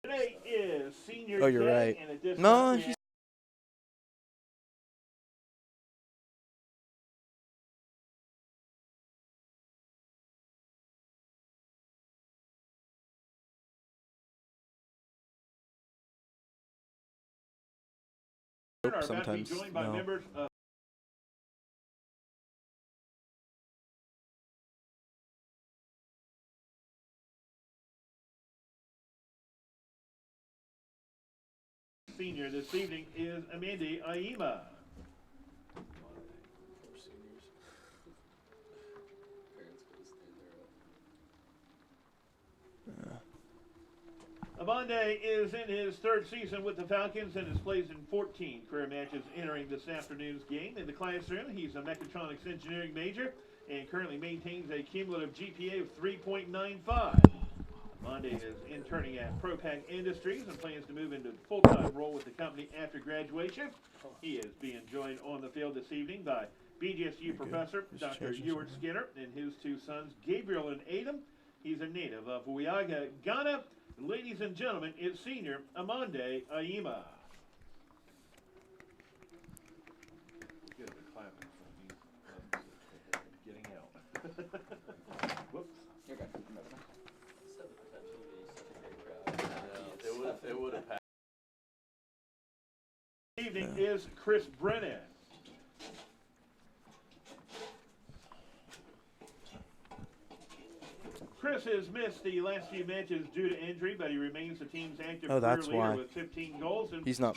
Today is senior Oh, you're day, right. and at this No, point, she's are about to be sometimes joined by no. members of senior this evening is Amanda Aima. Amanda is in his third season with the Falcons and has played in 14 career matches entering this afternoon's game. In the classroom, he's a mechatronics engineering major and currently maintains a cumulative GPA of 3.95. Amanda is interning at ProPac Industries and plans to move into a full-time role with the company after graduation. He is being joined on the field this evening by BGSU professor Dr. Ewart Skinner and his two sons, Gabriel and Adam. He's a native of Wiaga, Ghana. Ladies and gentlemen, it's senior Amanda Aima. Good at clapping for me. Getting out. Whoops. You're good. It would have passed. Evening is Chris Brennan. Chris has missed the last few matches due to injury, but he remains the team's active career that's leader why. with 15 goals. And He's not.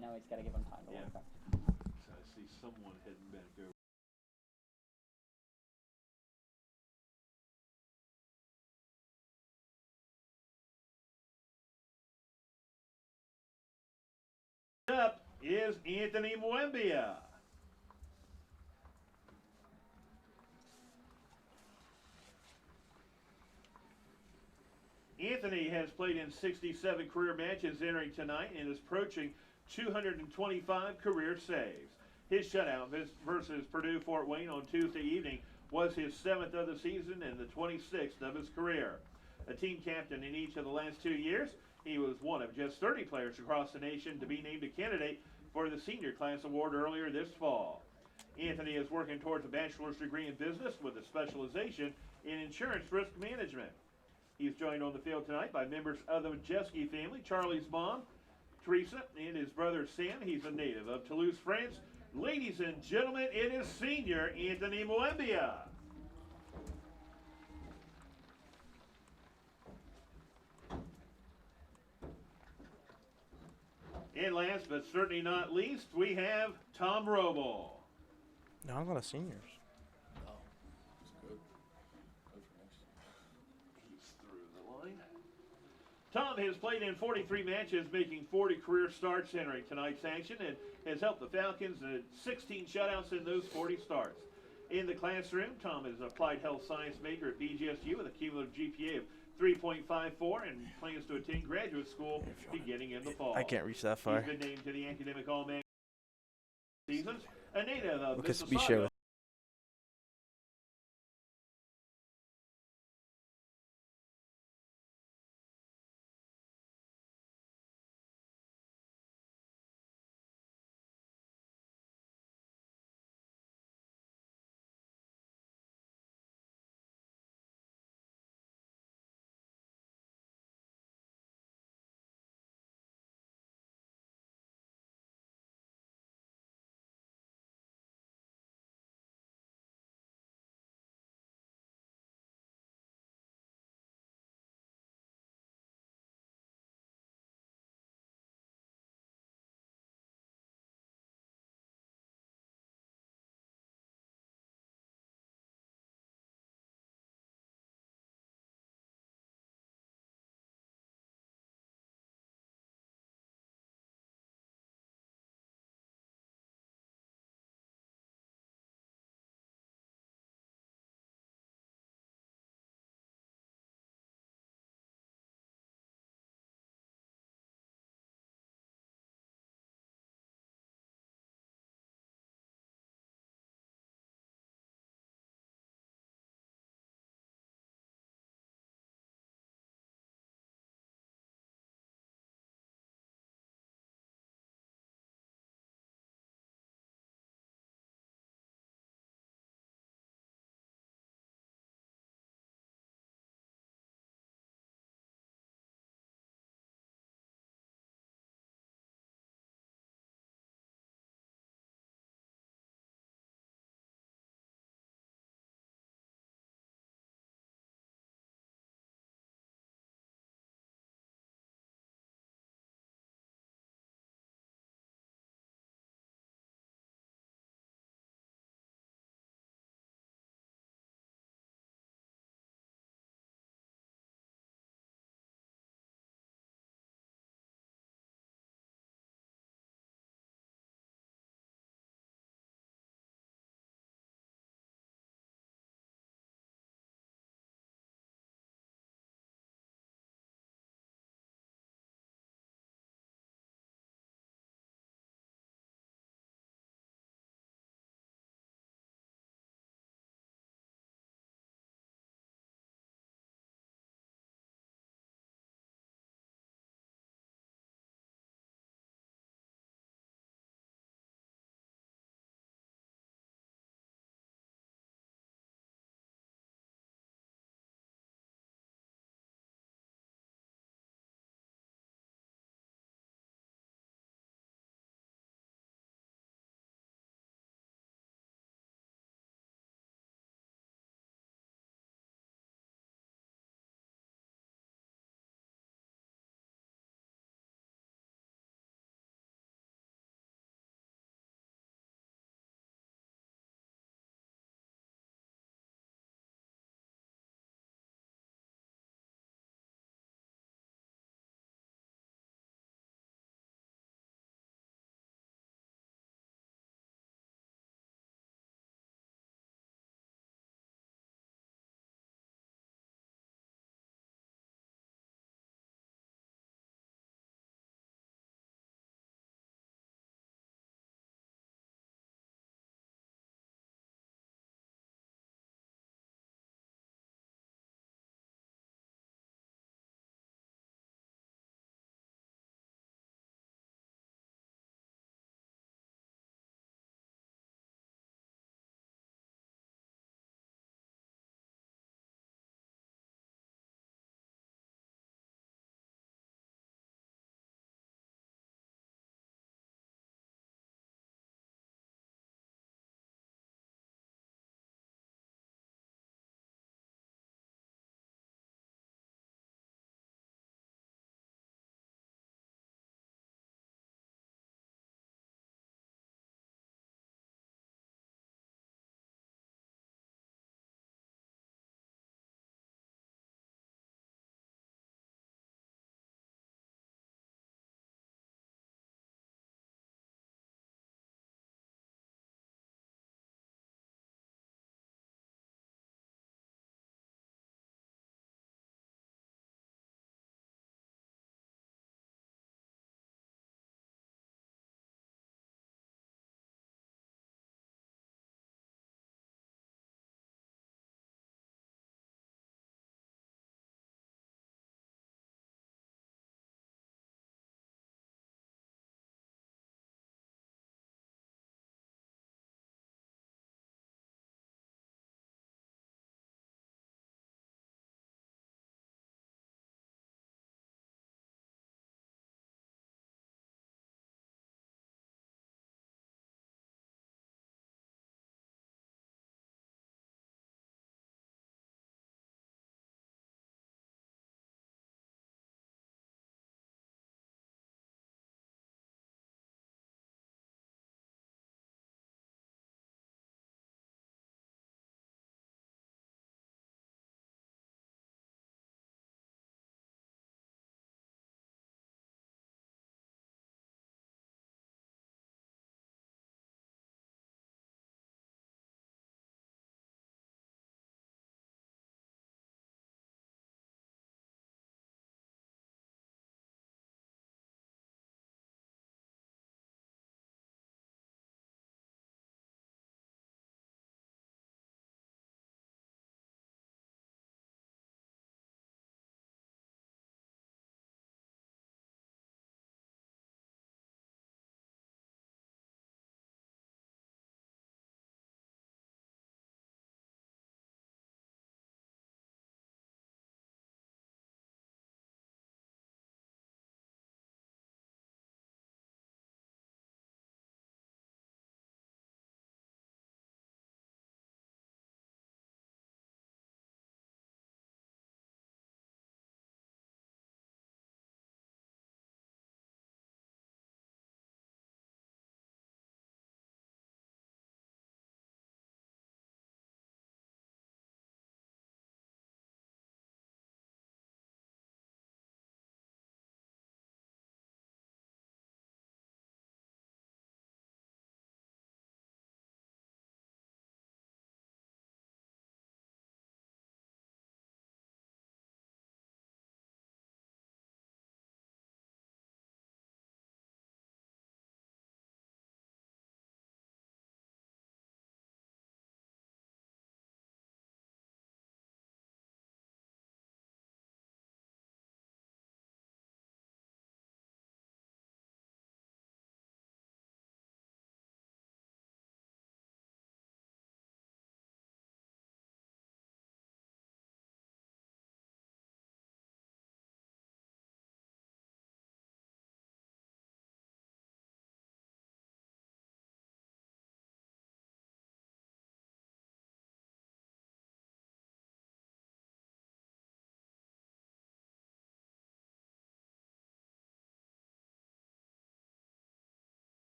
Now he's got to give him time to work back. So I see someone heading back over. Up is Anthony Mwembia. Anthony has played in 67 career matches entering tonight and is approaching 225 career saves. His shutout versus Purdue Fort Wayne on Tuesday evening was his 7th of the season and the 26th of his career. A team captain in each of the last 2 years, he was one of just 30 players across the nation to be named a candidate for the Senior Class Award earlier this fall. Anthony is working towards a bachelor's degree in business with a specialization in insurance risk management. He's joined on the field tonight by members of the Majeski family, Charlie's mom, Teresa, and his brother Sam. He's a native of Toulouse, France. Ladies and gentlemen, it is senior Anthony Mwembia. And last but certainly not least, we have Tom Roble. Not a lot of seniors. Oh, that's good. Good for next year. He's through the line. Tom has played in 43 matches, making 40 career starts entering tonight's action, and has helped the Falcons in 16 shutouts in those 40 starts. In the classroom, Tom is an applied health science major at BGSU with a cumulative GPA of 3.54 and plans to attend graduate school beginning in the fall. I can't reach that far. He's been named to the Academic All-Man seasons. A native of Look at Mississauga. Speed Show.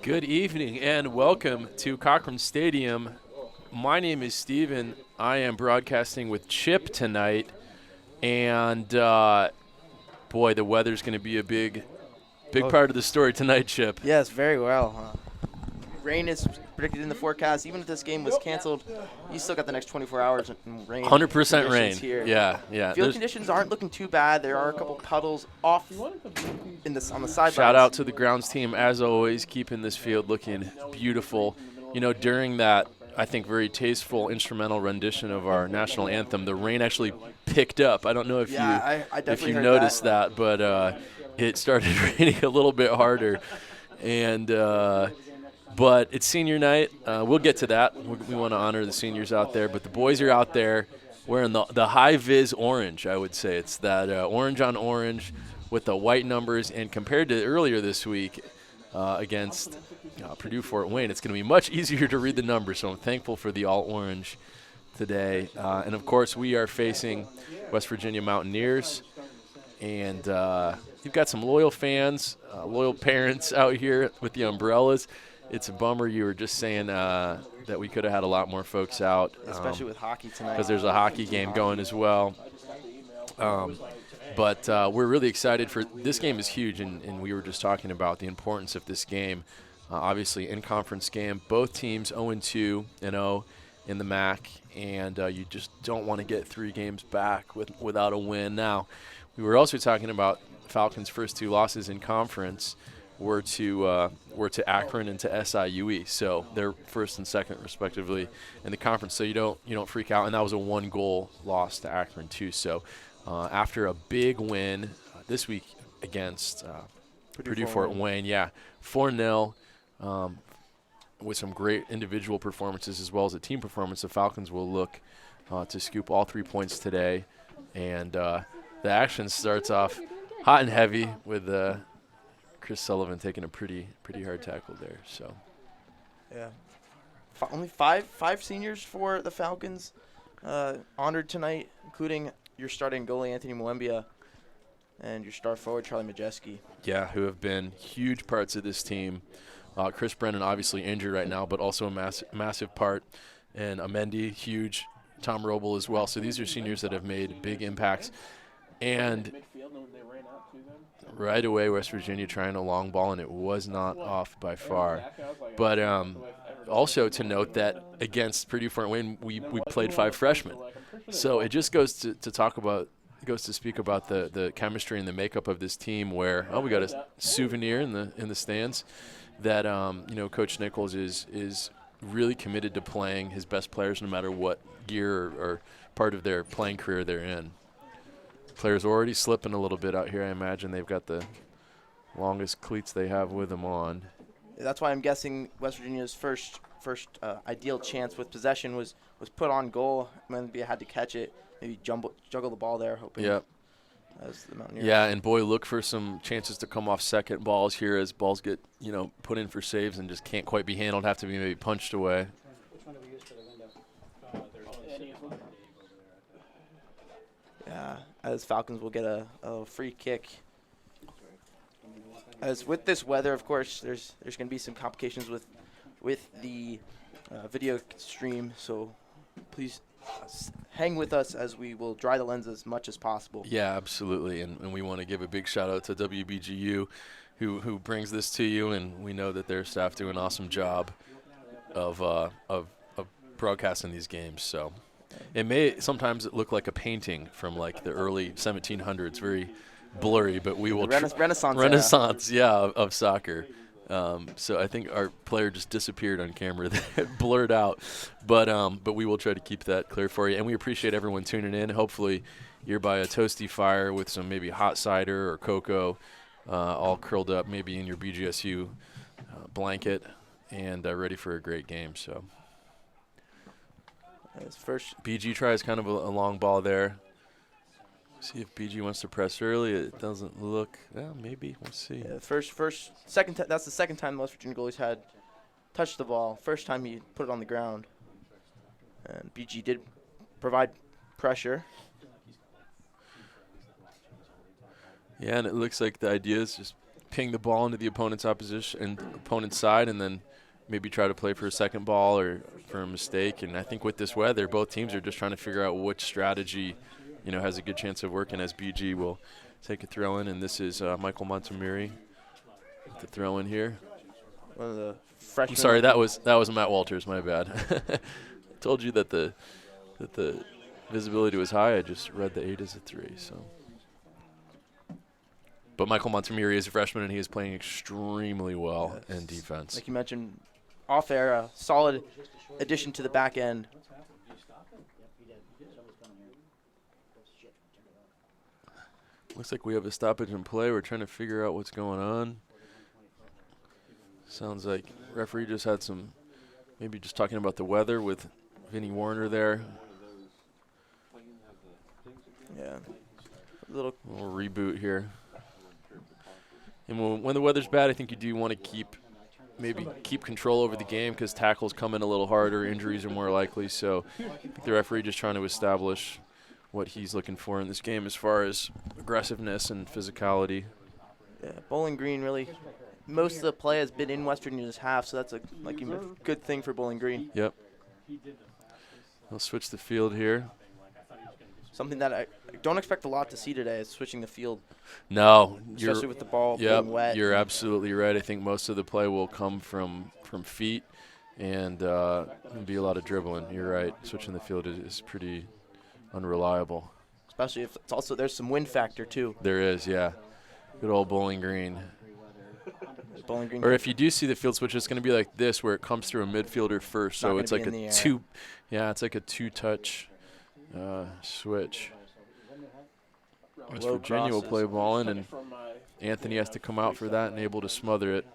Good evening and welcome to Cochran Stadium. My name is Steven. I am broadcasting with Chip tonight. And, boy, the weather's going to be a big part of the story tonight, Chip. Yes, very well. Rain is predicted in the forecast. Even if this game was canceled, you still got the next 24 hours in rain. 100% rain. Here. Yeah. Field conditions aren't looking too bad. There are a couple puddles off on the sidelines. Shout out to the grounds team, as always, keeping this field looking beautiful. You know, during that, I think, very tasteful instrumental rendition of our national anthem, the rain actually picked up. I don't know if I definitely heard noticed that, but it started raining a little bit harder. And but it's senior night. We'll get to that. We want to honor the seniors out there. But the boys are out there wearing the high-vis orange, I would say. It's that orange on orange with the white numbers. And compared to earlier this week against Purdue Fort Wayne, it's going to be much easier to read the numbers. So I'm thankful for the all-orange today. And, of course, we are facing West Virginia Mountaineers. And you've got some loyal fans, loyal parents out here with the umbrellas. It's a bummer. You were just saying that we could have had a lot more folks out. Especially with hockey tonight. Because there's a hockey game going as well. But we're really excited for – this game is huge, and we were just talking about the importance of this game. Obviously, in-conference game. Both teams 0-2-0 in the MAC, and you just don't want to get 3 games back without a win. Now, we were also talking about Falcons' first 2 losses in conference were to Akron and to SIUE, so they're first and second respectively in the conference. So you don't freak out, and that was a 1-goal loss to Akron too. So after a big win this week against Purdue Fort Wayne, 4-0, with some great individual performances as well as a team performance, the Falcons will look to scoop all 3 points today, and the action starts off hot and heavy with Chris Sullivan taking a pretty hard tackle there. So, yeah, only five seniors for the Falcons honored tonight, including your starting goalie Anthony Mwembia and your star forward Charlie Majeski. Yeah, who have been huge parts of this team. Chris Brennan obviously injured right now, but also a massive part, and Amendi huge. Tom Roble as well. So these are seniors that have made big impacts. And right away, West Virginia trying a long ball, and it was not off by far. But also to note that against Purdue Fort Wayne, we played 5 freshmen. So it just goes to speak about the chemistry and the makeup of this team. Where we got a souvenir in the stands that Coach Nichols is really committed to playing his best players no matter what year or part of their playing career they're in. Players already slipping a little bit out here. I imagine they've got the longest cleats they have with them on. That's why I'm guessing West Virginia's first ideal chance with possession was put on goal. Maybe had to catch it, maybe juggle the ball there, hoping. Yep. As the Mountaineers. Yeah, and boy, look for some chances to come off second balls here as balls get put in for saves and just can't quite be handled. Have to be maybe punched away. Yeah, as Falcons will get a free kick. As with this weather, of course, there's going to be some complications with the video stream, so please hang with us as we will dry the lens as much as possible. Yeah, absolutely, and we want to give a big shout out to WBGU who brings this to you, and we know that their staff do an awesome job of broadcasting these games. So it may sometimes look like a painting from like the early 1700s, very blurry, but we will Renaissance of soccer. So I think our player just disappeared on camera, that blurred out, but we will try to keep that clear for you, and we appreciate everyone tuning in. Hopefully you're by a toasty fire with some maybe hot cider or cocoa, all curled up maybe in your BGSU blanket, and ready for a great game. So first BG tries kind of a long ball there. See if BG wants to press early. It doesn't look. Well, maybe. We'll see. Yeah, second. That's the second time the West Virginia goalies had touched the ball. First time he put it on the ground, and BG did provide pressure. Yeah, and it looks like the idea is just ping the ball into the opponent's opposition and opponent's side, and then maybe try to play for a second ball or for a mistake. And I think with this weather, both teams are just trying to figure out which strategy, has a good chance of working, as BG will take a throw in. And this is Michael Montemurri with the throw in here. One of the freshmen. I'm sorry, that was Matt Walters. My bad. Told you that the visibility was high. I just read the 8 as a 3. So, but Michael Montemurri is a freshman, and he is playing extremely well in defense. Like you mentioned, off air, a solid addition to the back end. Looks like we have a stoppage in play. We're trying to figure out what's going on. Sounds like referee just had some, maybe just talking about the weather with Vinnie Warner there. Yeah. A little reboot here. And when the weather's bad, I think you do want to keep control over the game, because tackles come in a little harder, injuries are more likely. So I think the referee just trying to establish what he's looking for in this game as far as aggressiveness and physicality. Yeah, Bowling Green really, most of the play has been in West Virginia's half, so that's a good thing for Bowling Green. Yep. They'll switch the field here. Something that I don't expect a lot to see today is switching the field. No, especially with the ball being wet. You're absolutely right. I think most of the play will come from feet, and there'll be a lot of dribbling. You're right. Switching the field is pretty unreliable. Especially if it's also there's some wind factor too. There is, yeah. Good old Bowling Green. Bowling Green. Or if you do see the field switch, it's going to be like this, where it comes through a midfielder first. So it's like a two. Yeah, it's like a two-touch switch. West Virginia will play ball in, and Anthony has to come out for that and able to smother it.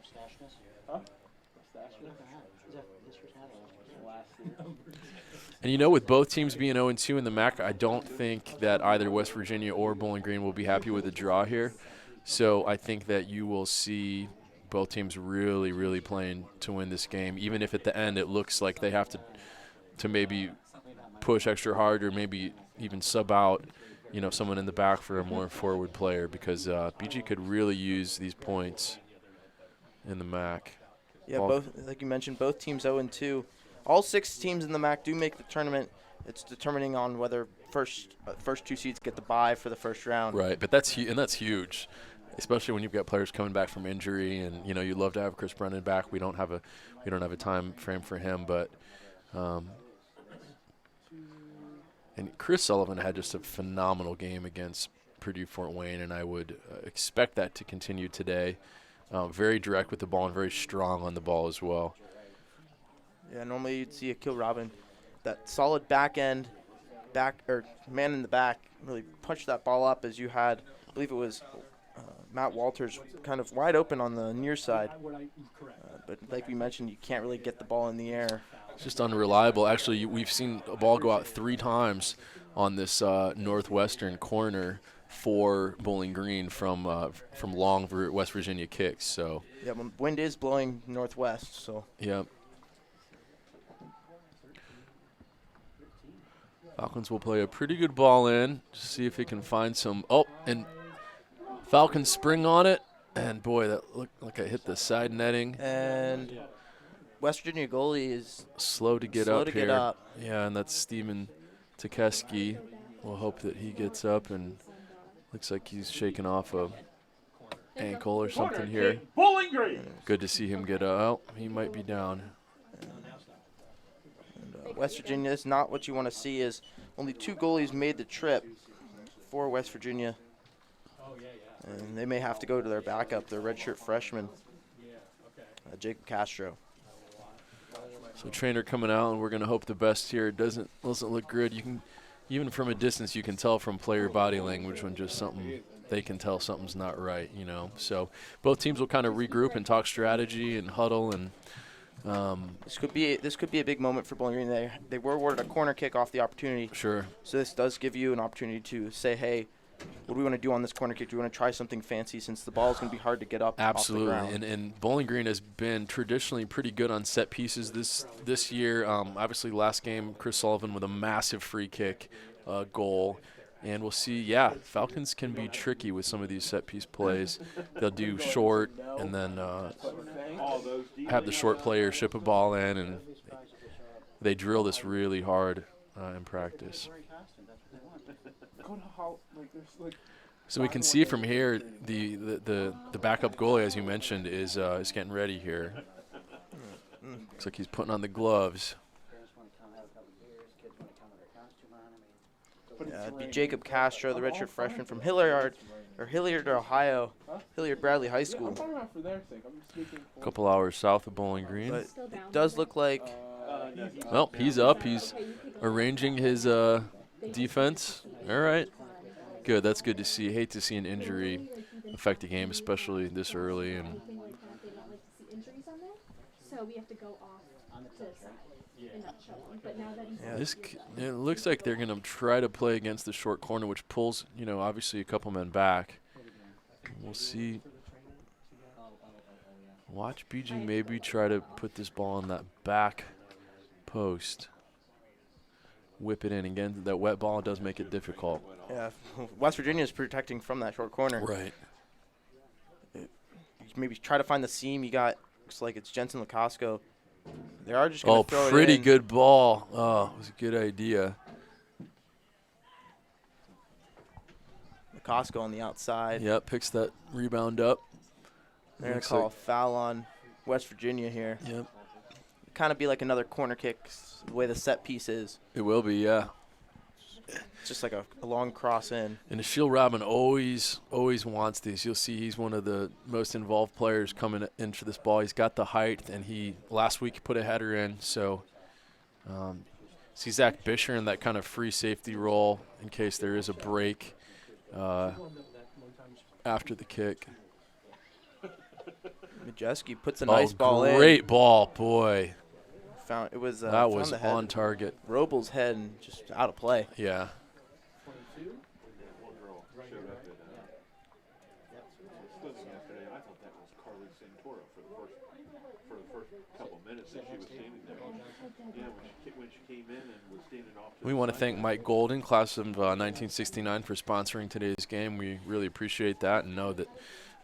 And with both teams being 0-2 in the MAC, I don't think that either West Virginia or Bowling Green will be happy with a draw here. So I think that you will see both teams really, really playing to win this game, even if at the end it looks like they have to maybe push extra hard or maybe even sub out, someone in the back for a more forward player, because BG could really use these points in the MAC. Yeah, both, like you mentioned, both teams 0-2. All 6 teams in the MAC do make the tournament. It's determining on whether first 2 seeds get the bye for the first round. Right, but that's huge, especially when you've got players coming back from injury, and you'd love to have Chris Brennan back. We don't have a time frame for him, but and Chris Sullivan had just a phenomenal game against Purdue Fort Wayne, and I would expect that to continue today. Very direct with the ball and very strong on the ball as well. Yeah, normally you'd see a Kill Robin, that solid man in the back, really punched that ball up, as you had, I believe it was Matt Walters, kind of wide open on the near side. But like we mentioned, you can't really get the ball in the air. It's just unreliable. Actually, we've seen a ball go out 3 times on this northwestern corner for Bowling Green from long West Virginia kicks. So yeah, wind is blowing northwest. So yeah. Falcons will play a pretty good ball in to see if he can find some. Oh, and Falcons spring on it, and boy, that looked like I hit the side netting. And West Virginia goalie is slow to get up here. Yeah, and that's Steven Tekeski. We'll hope that he gets up, and looks like he's shaking off a ankle or something here. Bowling Green. Good to see him get up. Oh, he might be down. West Virginia is not what you want to see. Is only 2 goalies made the trip for West Virginia. And they may have to go to their backup, their redshirt freshman, Jacob Castro. So trainer coming out, and we're going to hope the best here. It doesn't look good. You can, even from a distance, you can tell from player body language when just something, they can tell something's not right, So both teams will kind of regroup and talk strategy and huddle, and this could be a big moment for Bowling Green. They were awarded a corner kick off the opportunity. Sure. So this does give you an opportunity to say, hey, what do we want to do on this corner kick? Do we want to try something fancy, since the ball is going to be hard to get up? Absolutely. Off the ground? And Bowling Green has been traditionally pretty good on set pieces this year. Obviously, last game, Chris Sullivan with a massive free kick goal. And we'll see, yeah, Falcons can be tricky with some of these set-piece plays. They'll do short and then have the short player ship a ball in, and they drill this really hard in practice. So we can see from here the backup goalie, as you mentioned, is getting ready here. Looks like he's putting on the gloves. It'd be Jacob Castro, the redshirt freshman from Hilliard, Ohio, Hilliard Bradley High School. A couple hours south of Bowling Green. But it does look like Well, he's up. He's arranging his defense. All right. Good. That's good to see. Hate to see an injury affect a game, especially this early. And So we have to go off to the side and not show him. But now that he's it looks like they're going to try to play against the short corner, which pulls, obviously a couple men back. We'll see. Watch BG maybe try to put this ball on that back post. Whip it in. Again, that wet ball does make it difficult. Yeah, West Virginia is protecting from that short corner. Right. Maybe try to find the seam. You got, looks like it's Jensen Lacosco. They are just going to throw it in. Pretty good ball. Oh, it was a good idea. Lacosco on the outside. Yep, picks that rebound up. They're going to call a foul on West Virginia here. Yep. Kind of be like another corner kick, the way the set piece is. It will be, yeah. It's just like a long cross in. And Ashiel Robin always wants these. You'll see he's one of the most involved players coming into this ball. He's got the height, and he last week put a header in. So see Zach Bisher in that kind of free safety role in case there is a break after the kick. Majeski puts a nice ball in. Great ball, boy. It was that was on target. Robles' head and just out of play. Yeah. We want to thank Mike Golden, class of 1969, for sponsoring today's game. We really appreciate that and know that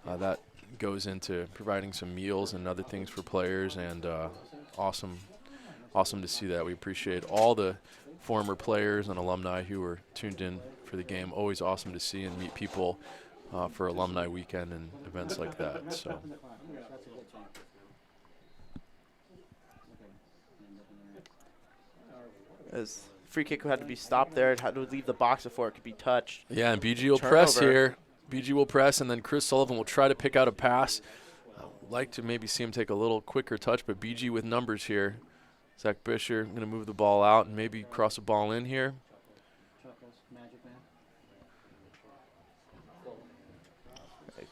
that goes into providing some meals and other things for players, and awesome to see that. We appreciate all the former players and alumni who were tuned in for the game. Always awesome to see and meet people for alumni weekend and events like that. So. As free kick had to be stopped there, it had to leave the box before it could be touched. Yeah, and BG will press here. BG will press, and then Chris Sullivan will try to pick out a pass. I'd like to maybe see him take a little quicker touch, but BG with numbers here. Zach Bisher going to move the ball out and maybe cross a ball in here.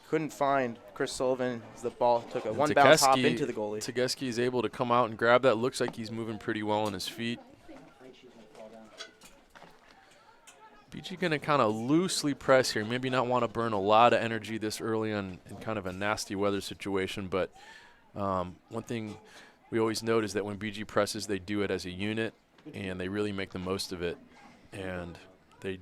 Couldn't find Chris Sullivan as the ball took a one-bounce hop into the goalie. Tegeski is able to come out and grab that. Looks like he's moving pretty well on his feet. BG going to kind of loosely press here. Maybe not want to burn a lot of energy this early on in kind of a nasty weather situation. But one thing we always note is that when BG presses, they do it as a unit, and they really make the most of it. And they're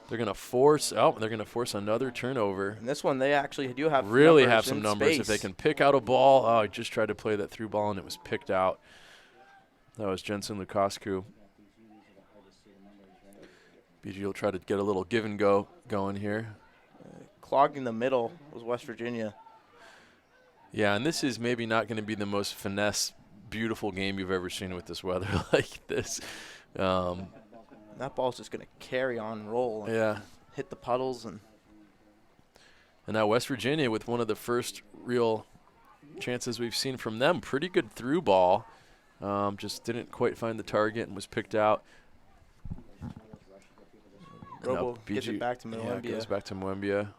going to force another turnover. And this one, they actually do have really have some numbers. Space. If they can pick out a ball, I just tried to play that through ball, and it was picked out. That was Jensen Lukasku. BG will try to get a little give and go going here. Clogging the middle was West Virginia. Yeah, and this is maybe not going to be the most finesse, beautiful game you've ever seen with this weather like this. That ball's just going to carry on and roll. And yeah. Hit the puddles. And now West Virginia with one of the first real chances we've seen from them. Pretty good through ball. Just didn't quite find the target and was picked out. Robo gets it back to Mwembia. Yeah, goes back to Mwembia.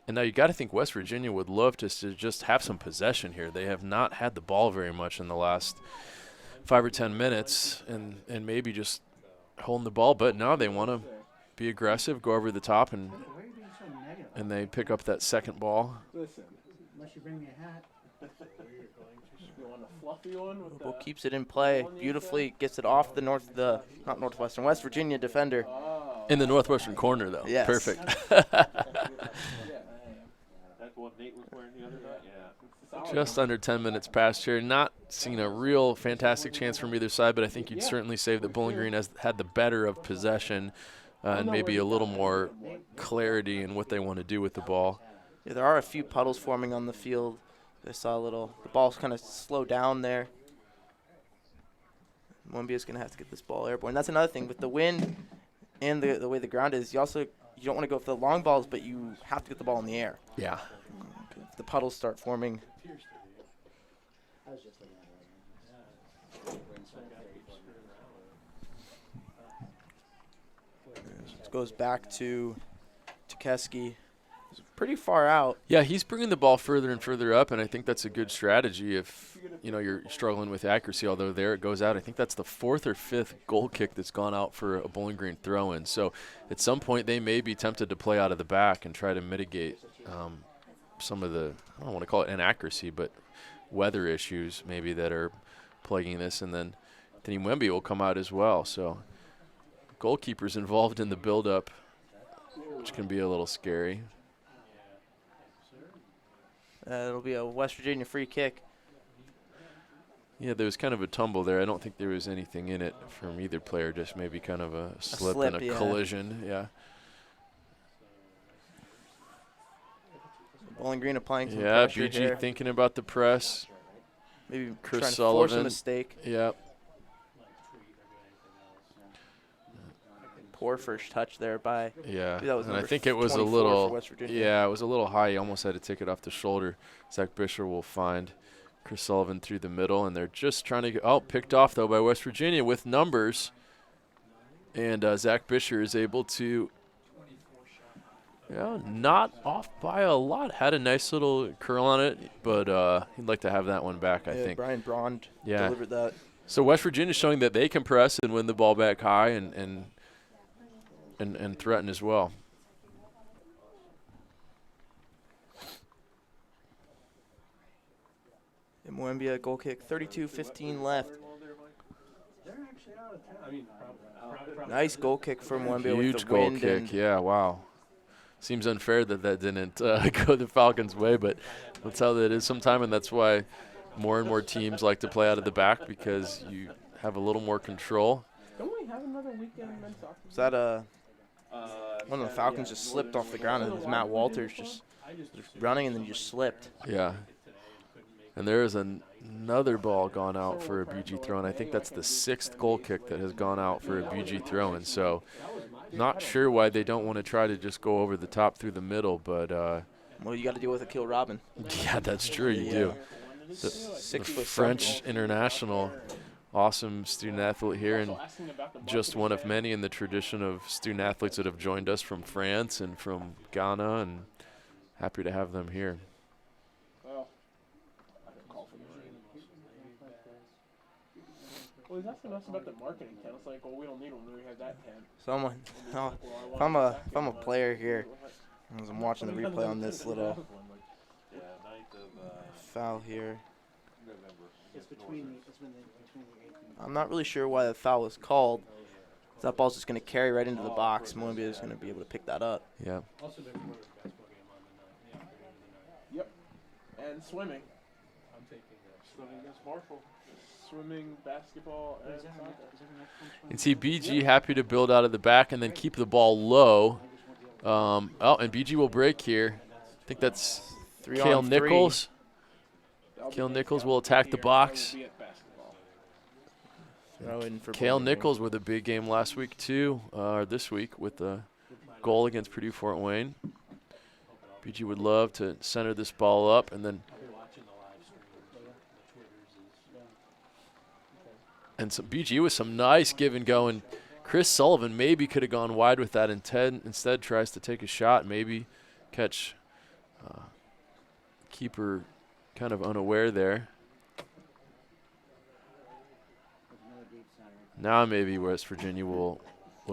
And now you got to think West Virginia would love to just have some possession here. They have not had the ball very much in the last 5 or 10 minutes, and maybe just holding the ball. But no, they want to be aggressive, go over the top, and they pick up that second ball. Listen, unless you bring me a hat. You want a fluffy one with Louisville the keeps it in play beautifully, gets it off the West Virginia defender. In the northwestern corner, though. Yes. Perfect. That's what Nate was wearing the other night. Yeah. Just under 10 minutes past here. Not seeing a real fantastic chance from either side, but I think you'd certainly say that Bowling Green has had the better of possession and maybe a little more clarity in what they want to do with the ball. Yeah, there are a few puddles forming on the field. I saw the ball's kind of slow down there. Molumbia's going to have to get this ball airborne. That's another thing with the wind and the way the ground is. You don't want to go for the long balls, but you have to get the ball in the air. Yeah. If the puddles start forming. It goes back to Keski. It's pretty far out. Yeah, he's bringing the ball further and further up, and I think that's a good strategy if, you're struggling with accuracy, although there it goes out. I think that's the 4th or 5th goal kick that's gone out for a Bowling Green throw-in. So at some point they may be tempted to play out of the back and try to mitigate some of the, I don't want to call it inaccuracy, but weather issues maybe that are plaguing this. And then Mwembi will come out as well. So goalkeepers involved in the build-up, which can be a little scary. It'll be a West Virginia free kick. Yeah, there was kind of a tumble there. I don't think there was anything in it from either player, just maybe kind of a slip and a collision. Yeah. Bowling Green applying some Yeah, pressure BG here. thinking about the press. Maybe Chris trying to Sullivan. force a mistake. Yep. Poor first touch there by. Yeah, That was and I number think it was a 24 little. for West Virginia. Yeah, it was a little high. He almost had to take it off the shoulder. Zach Bisher will find Chris Sullivan through the middle, and they're just trying to get. Picked off though by West Virginia with numbers, and Zach Bisher is able to. Yeah, not off by a lot. Had a nice little curl on it, but he'd like to have that one back, I think. Brian Braun delivered that. So West Virginia showing that they can press and win the ball back high and threaten as well. Mwembia goal kick, 32-15 left. They're actually out of town. I mean, probably. Nice goal kick from Mwembia with Huge the goal wind. kick. And Yeah, wow. Seems unfair that didn't go the Falcons' way, but that's how that is sometime, and that's why more and more teams like to play out of the back because you have a little more control. Don't we have another weekend men's soccer? Was that one of the Falcons just slipped off the ground, and it was Matt Walters just running and then just slipped. Yeah. And there is another ball gone out for a BG throw, and I think that's the 6th goal kick that has gone out for a BG throw. And so not sure why they don't want to try to just go over the top through the middle, but Well, you got to deal with Akil Robin. yeah, that's true. You do. The 6 foot French international, awesome student athlete here, and just one of many in the tradition of student athletes that have joined us from France and from Ghana, and happy to have them here. Well, he's asking us about the marketing tent. It's like, well, we don't need one. We have that tent. Someone. If I'm a player here, as I'm watching the replay on this little foul here. I'm not really sure why the foul was called. That ball's just going to carry right into the box. Mwembi is going to be able to pick that up. Yeah. Yep. And swimming. Swimming against Marshall. Swimming, basketball, and soccer. And see BG happy to build out of the back and then keep the ball low. And BG will break here. I think that's Kale Nichols. Kale Nichols will attack the box. Kale Nichols with a big game last week too, this week with the goal against Purdue Fort Wayne. BG would love to center this ball up and then some BG with some nice give and go, and Chris Sullivan maybe could have gone wide with that. Instead tries to take a shot, maybe catch keeper kind of unaware there. Now maybe West Virginia will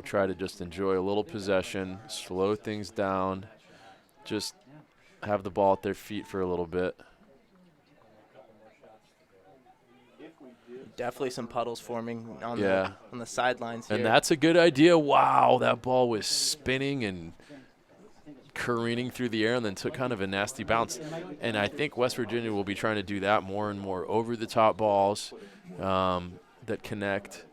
try to just enjoy a little possession, slow things down, just have the ball at their feet for a little bit. Definitely some puddles forming on Yeah. the sidelines here. And that's a good idea. Wow, that ball was spinning and careening through the air and then took kind of a nasty bounce. And I think West Virginia will be trying to do that more and more, over-the-top balls that connect.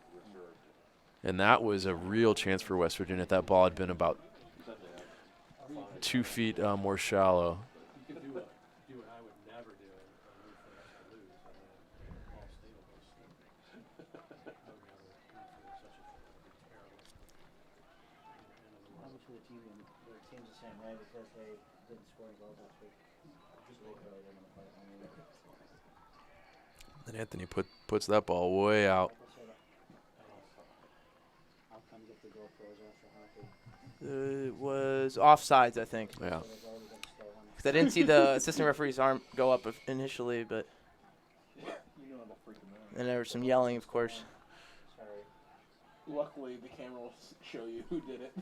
And that was a real chance for West Virginia if that ball had been about 2 feet more shallow. And Anthony puts that ball way out. It was offsides, I think. Yeah. 'Cause I didn't see the assistant referee's arm go up initially, but and there was some yelling, of course. Luckily, the camera will show you who did it.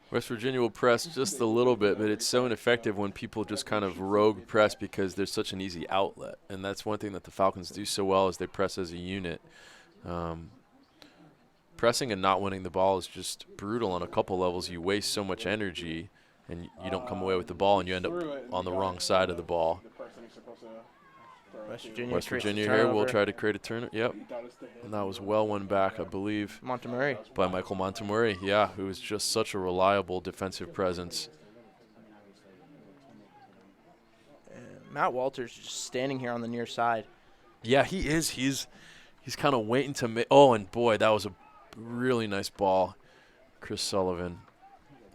West Virginia will press just a little bit, but it's so ineffective when people just kind of rogue press because there's such an easy outlet. And that's one thing that the Falcons do so well is they press as a unit. Pressing and not winning the ball is just brutal on a couple levels. You waste so much energy, and you don't come away with the ball, and you end up on the wrong side of the ball. West Virginia here will try to create a turn. Yep. And that was well one back, I believe. Montemurray. By Michael Montemurray, yeah, who is just such a reliable defensive presence. Matt Walters just standing here on the near side. Yeah, he is. He's kind of waiting to make. Oh, and boy, that was a really nice ball. Chris Sullivan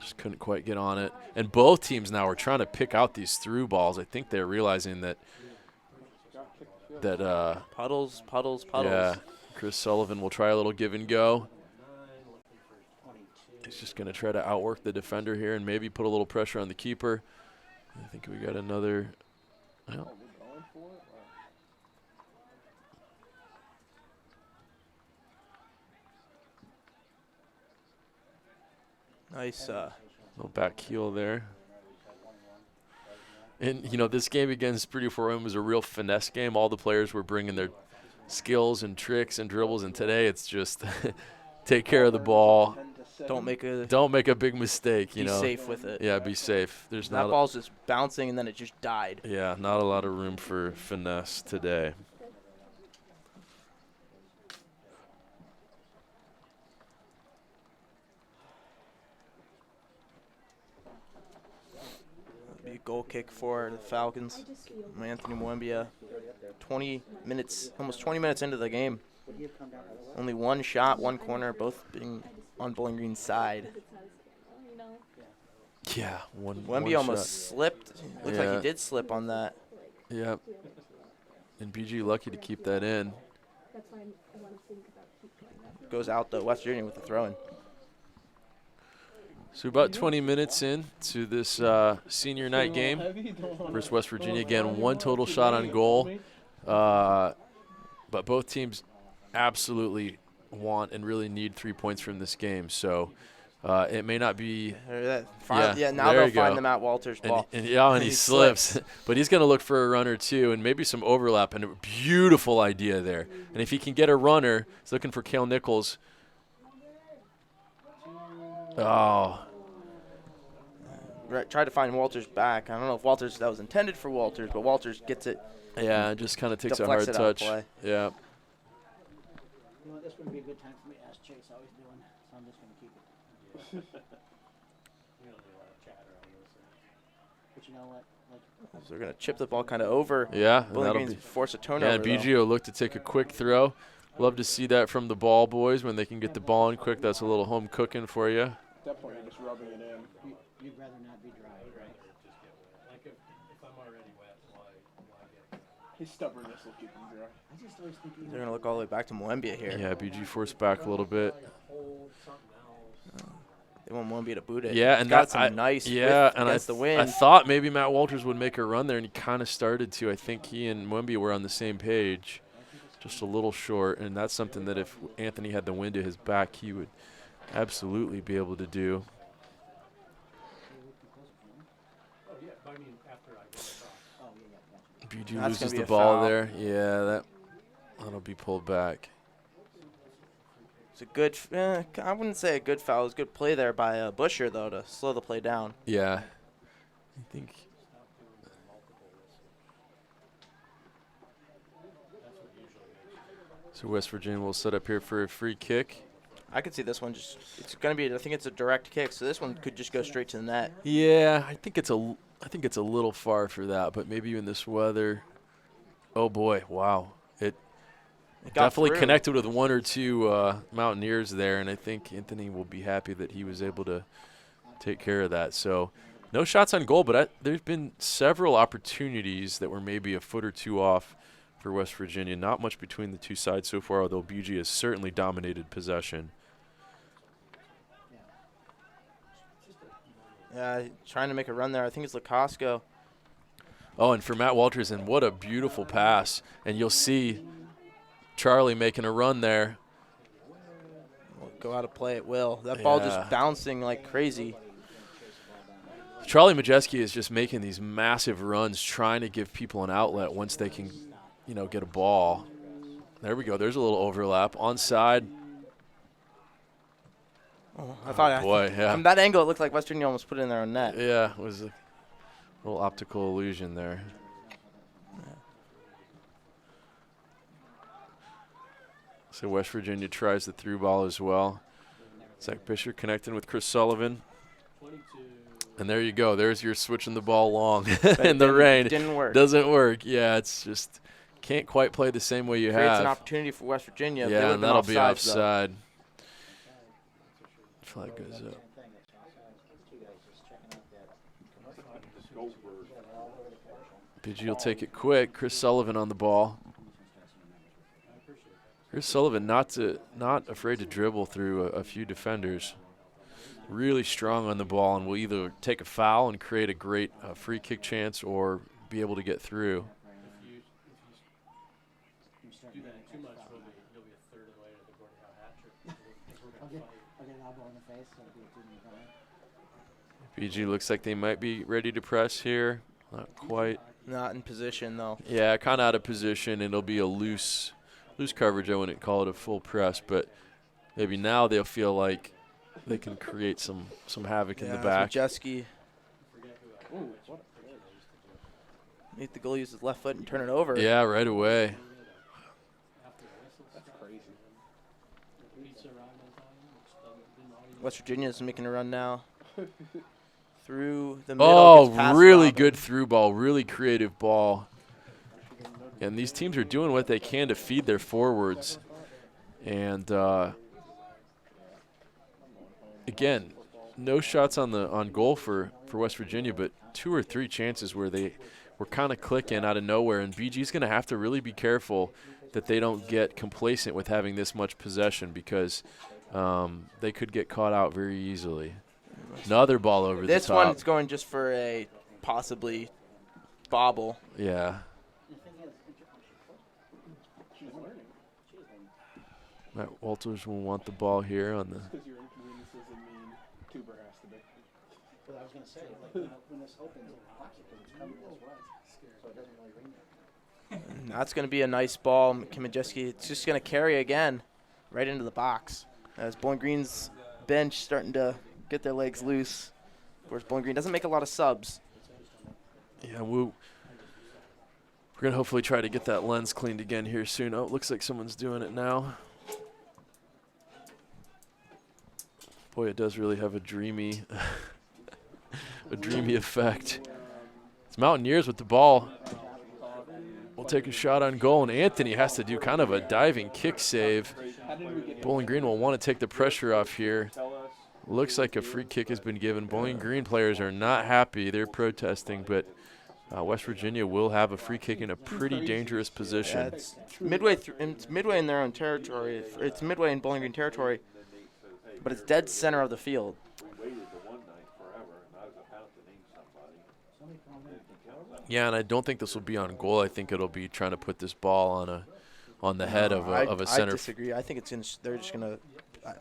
just couldn't quite get on it. And both teams now are trying to pick out these through balls. I think they're realizing that puddles. Yeah, Chris Sullivan will try a little give and go. He's just going to try to outwork the defender here and maybe put a little pressure on the keeper. I think we got another. Well, nice. little back heel there. And, you know, this game against Purdue Fort Wayne was a real finesse game. All the players were bringing their skills and tricks and dribbles, and today it's just take care of the ball. Don't make a big mistake, you know. Be safe with it. Yeah, be safe. There's that not ball's just bouncing, and then it just died. Yeah, not a lot of room for finesse today. Be a goal kick for the Falcons. Anthony Mwembia. 20 minutes, almost 20 minutes into the game. Only one shot, one corner, both being on Bowling Green's side. Yeah, one Wemby almost slipped. Looks like Yeah. he did slip on that. Yep. And BG lucky to keep that in. Goes out though. West Virginia with the throw-in. So about 20 minutes in to this senior night game versus West Virginia. Again, one total shot on goal. But both teams absolutely want and really need 3 points from this game. So it may not be. Now they'll find the Matt Walters ball. And he slips. But he's going to look for a runner too, and maybe some overlap. And a beautiful idea there. And if he can get a runner, he's looking for Cale Nichols. Oh. Tried to find Walters back. I don't know if that was intended for Walters, but Walters gets it. Yeah, it just kind of takes a hard touch. Yeah. You know what, this would be a good time for me to ask Chase how he's doing, so I'm just going to keep it. But you know what? So they're going to chip the ball kind of over. Yeah. Bowling Green's force a turnover. Yeah, BG will look to take a quick throw. Love to see that from the ball boys when they can get the ball in quick. That's a little home cooking for you. At that point, you're just rubbing it in. You'd rather not be dry, right? Like if I'm already wet, why get? His stubbornness will keep him dry. I just always think They're going to look all the way back to Mwembia here. Yeah, BG forced back a little bit. They want Mwembia to boot it. Yeah, and got some nice and against the wind. I thought maybe Matt Walters would make a run there, and he kind of started to. I think he and Mwembia were on the same page, just a little short, and that's something that if Anthony had the wind to his back, he would absolutely be able to do. BG loses the ball there. Yeah, That'll be pulled back. It's a good, I wouldn't say a good foul. It was a good play there by Busher, though, to slow the play down. Yeah. I think. So West Virginia will set up here for a free kick. I could see this one just, it's going to be, I think it's a direct kick, so this one could just go straight to the net. Yeah, I think it's a little far for that, but maybe in this weather. Oh boy, wow. It got definitely through. connected with one or two Mountaineers there, and I think Anthony will be happy that he was able to take care of that. So no shots on goal, but there's been several opportunities that were maybe a foot or two off for West Virginia. Not much between the two sides so far, although BG has certainly dominated possession. Yeah, trying to make a run there. I think it's Lacosco. Oh, and for Matt Walters, and what a beautiful pass. And you'll see Charlie making a run there. We'll go out of play at will. That ball Yeah. just bouncing like crazy. Charlie Majeski is just making these massive runs, trying to give people an outlet once they can, get a ball. There we go. There's a little overlap. Onside. Oh, I thought boy, yeah. From that angle, it looked like West Virginia almost put it in their own net. Yeah, it was a little optical illusion there. So West Virginia tries the through ball as well. Zach Fisher connecting with Chris Sullivan. And there you go. There's your switching the ball long in the rain. Didn't work. Doesn't work. Yeah, it's just can't quite play the same way you Creates have. an opportunity for West Virginia. They Yeah, would've and been that'll be though. offside. Flag goes up. BG will take it quick. Chris Sullivan on the ball. Chris Sullivan not afraid to dribble through a few defenders. Really strong on the ball, and will either take a foul and create a great free kick chance or be able to get through. Do that too much, you'll be a third of the way to the Gordon Howe hat trick. I'll get an elbow in the face. So it'll be a 2-minute time. BG looks like they might be ready to press here. Not quite. Not in position, though. Yeah, kind of out of position. It'll be a loose coverage. I wouldn't call it a full press, but maybe now they'll feel like they can create some havoc in the back. Majeski. Ooh, what? Make the goal use his left foot and turn it over. Yeah, right away. That's crazy. West Virginia is making a run now. Through the middle. gets Oh, past really Robin. good through ball. Really creative ball. And these teams are doing what they can to feed their forwards. And again, no shots on goal for West Virginia, but 2 or 3 chances where they were kind of clicking out of nowhere. And BG's going to have to really be careful that they don't get complacent with having this much possession, because they could get caught out very easily. Another ball over the top. This one's going just for a possibly bobble. Yeah. Matt Walters will want the ball here on the. Because your inconvenience doesn't mean Tuber has to be. But I was gonna say, like when this opens, it pops it because it's coming this way, so it doesn't really ring there. And that's going to be a nice ball. Kimijeski, it's just going to carry again right into the box. As Bowling Green's bench starting to get their legs loose. Of course, Bowling Green doesn't make a lot of subs. Yeah, we're going to hopefully try to get that lens cleaned again here soon. Oh, it looks like someone's doing it now. Boy, it does really have a dreamy effect. It's Mountaineers with the ball. We'll take a shot on goal, and Anthony has to do kind of a diving kick save. Bowling Green will want to take the pressure off here. Looks like a free kick has been given. Bowling Green players are not happy. They're protesting, but West Virginia will have a free kick in a pretty dangerous position. Yeah, it's midway in their own territory. It's midway in Bowling Green territory, but it's dead center of the field. Yeah, and I don't think this will be on goal. I think it'll be trying to put this ball on the head of a center. I disagree. I think it's they're just gonna.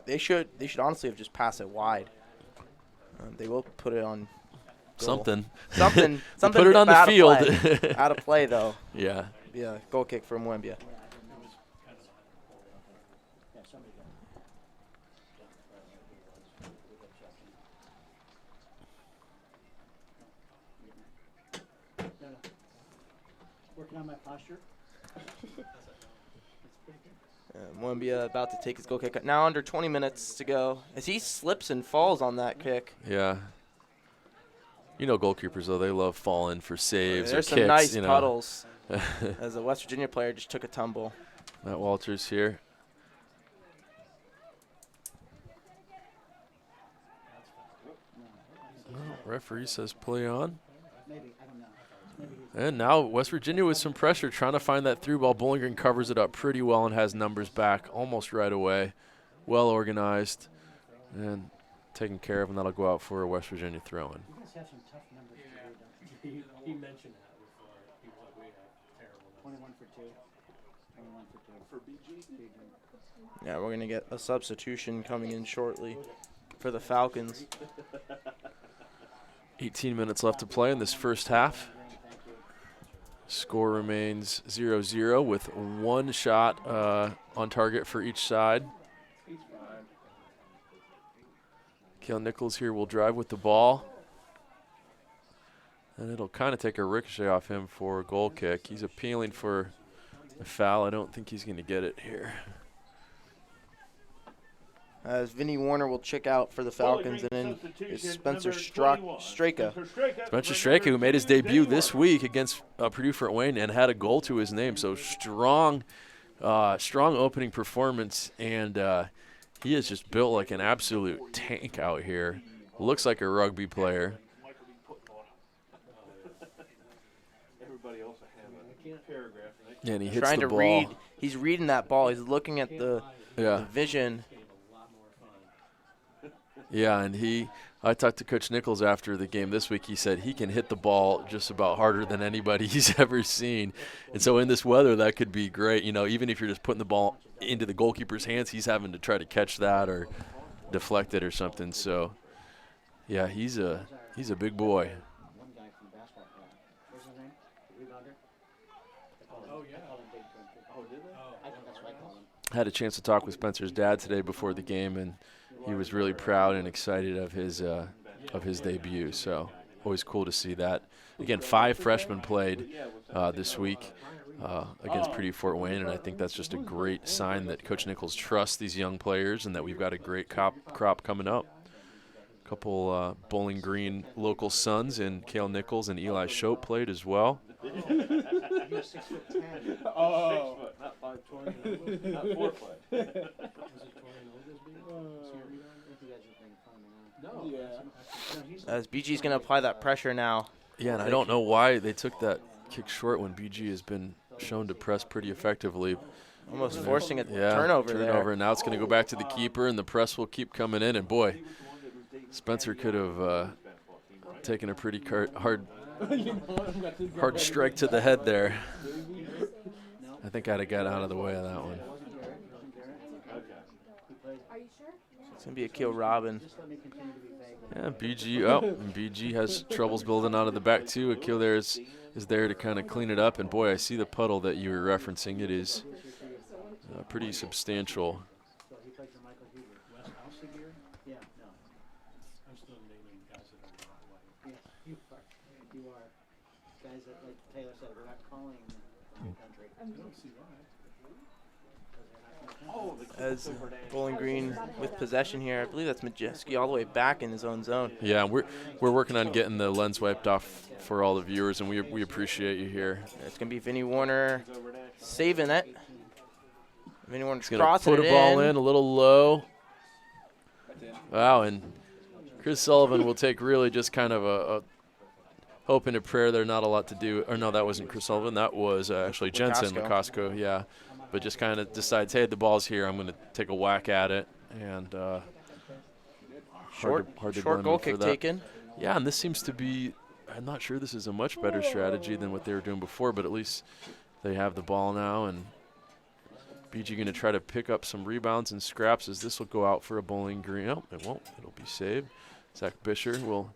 They should honestly have just passed it wide. They will put it on. Goal. Something. Put it on the field. Out of play though. Yeah. Yeah, goal kick from Wembia. Working on my posture. Mwembia about to take his goal kick. Now under 20 minutes to go. As he slips and falls on that kick. Yeah. You know goalkeepers, though, they love falling for saves or There's kicks. some nice you know. puddles. As a West Virginia player just took a tumble. Matt Walters here. Well, referee says play on. Maybe, I don't know. Maybe he's And now West Virginia with some pressure, trying to find that through ball. Bowling Green covers it up pretty well and has numbers back almost right away. Well organized and taken care of, and that'll go out for a West Virginia throw-in. You guys have some tough numbers to do, don't you? He mentioned that before. People like we have terrible numbers. 21 for 2. 21 for 2. For BG? Yeah, we're going to get a substitution coming in shortly for the Falcons. 18 minutes left to play in this first half. Thank you. Score remains 0-0 with one shot on target for each side. He's fine. Cale Nichols here will drive with the ball. And it'll kind of take a ricochet off him for a goal kick. He's appealing for a foul. I don't think he's going to get it here. As Vinny Warner will check out for the Falcons, and then is Spencer Straka. Spencer Straka, who made his debut this week against Purdue Fort Wayne and had a goal to his name. So strong opening performance, and he is just built like an absolute tank out here. Looks like a rugby player. Everybody else have a paragraph. And he hits Trying the to ball. read. He's reading that ball. He's looking at the Yeah. vision. Yeah, and I talked to Coach Nichols after the game this week. He said he can hit the ball just about harder than anybody he's ever seen. And so in this weather, that could be great. You know, even if you're just putting the ball into the goalkeeper's hands, he's having to try to catch that or deflect it or something. So, yeah, he's a big boy. One guy from basketball player. What's his name? The rebounder? Oh, yeah. Oh, did they? I think that's what I call him. Had a chance to talk with Spencer's dad today before the game, and he was really proud and excited of his debut. So always cool to see that. Again, 5 freshmen played this week against Purdue Fort Wayne, and I think that's just a great sign that Coach Nichols trusts these young players and that we've got a great crop coming up. A couple Bowling Green local sons, and Cale Nichols and Eli Shope played as well. He was 6'10". Oh. 6 foot, not 5'20", not 4 foot. I think you guys are making fun of me now. Yeah. No, he's As BG's going to apply that pressure now. Yeah, and I don't know why they took that kick short when BG has been shown to press pretty effectively. Almost forcing a Yeah, turnover there. and now it's going to go back to the keeper, and the press will keep coming in. And boy, Spencer could have taken a pretty hard strike to the head there. I think I'd have got out of the way of that one. Are you sure? It's going to be a Akil Robin. just let me continue to be vague. Yeah, BG. Oh, and BG has troubles building out of the back too. Akil there is there to kind of clean it up. And boy, I see the puddle that you were referencing. It is pretty substantial. So he played for Michael Huber. West Alciger? Yeah, no. I'm still naming guys that are not white. Yeah, you are. You are. Guys that, like Taylor said, we're not calling the country. I don't see why. Oh, the As Bowling Green with possession here. I believe that's Majeski all the way back in his own zone. Yeah, we're working on getting the lens wiped off for all the viewers, and we appreciate you here. It's going to be Vinny Warner saving it. Vinny Warner's He's going to crossing put it a ball in a little low. Wow, and Chris Sullivan will take really just kind of a hope and a prayer. There's not a lot to do. Or no, that wasn't Chris Sullivan. That was actually Jensen Lacosco, yeah. But just kind of decides, hey, the ball's here. I'm going to take a whack at it. And hard to blame goal him for kick that. taken. Yeah, and this seems to be, I'm not sure this is a much better strategy than what they were doing before, but at least they have the ball now. And BG going to try to pick up some rebounds and scraps as this will go out for a Bowling Green. Oh, it won't. It'll be saved. Zach Bisher will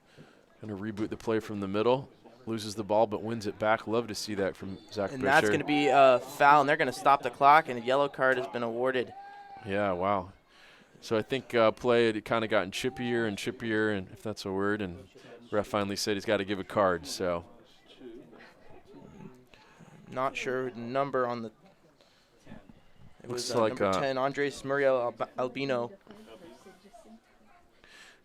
kind of reboot the play from the middle. Loses the ball but wins it back. Love to see that from Zach Bisher. And that's going to be a foul, and they're going to stop the clock, and a yellow card has been awarded. Yeah, wow. So I think play had kind of gotten chippier and chippier, and if that's a word, and ref finally said he's got to give a card. So not sure the number on the. It Looks was like, number 10, Andres Muriel Albino.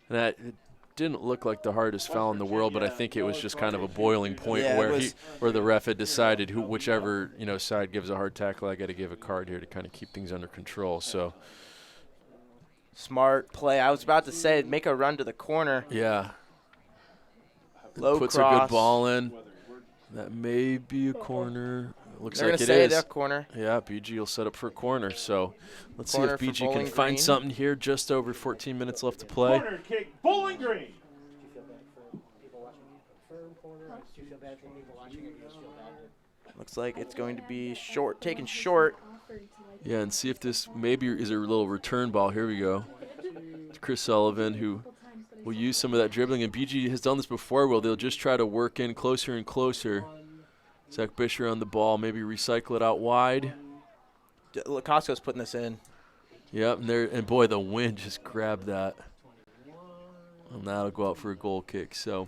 And that it didn't look like the hardest foul in the world, but I think it was just kind of a boiling point Yeah, where where the ref had decided whichever side gives a hard tackle, I got to give a card here to kind of keep things under control. So Smart play. I was about to say, make a run to the corner. yeah, Low puts cross. a good ball in. That may be a corner. Looks They're like gonna it say is. that corner. Yeah, BG will set up for a corner. So let's Corner see for if BG can Bowling find Green. something here. Just over 14 minutes left to play. Corner kick, Bowling Green. Do you feel bad for people watching you? Firm corner. Do you feel bad for people watching, or do you just feel bad? Looks like it's going to be short, taken short. Yeah, and see if this maybe is a little return ball. Here we go. It's Chris Sullivan who will use some of that dribbling, and BG has done this before. Well, they'll just try to work in closer and closer. Zach Bisher on the ball, maybe recycle it out wide. Lacosco's putting this in. Yep, and boy, the wind just grabbed that. And that'll go out for a goal kick. So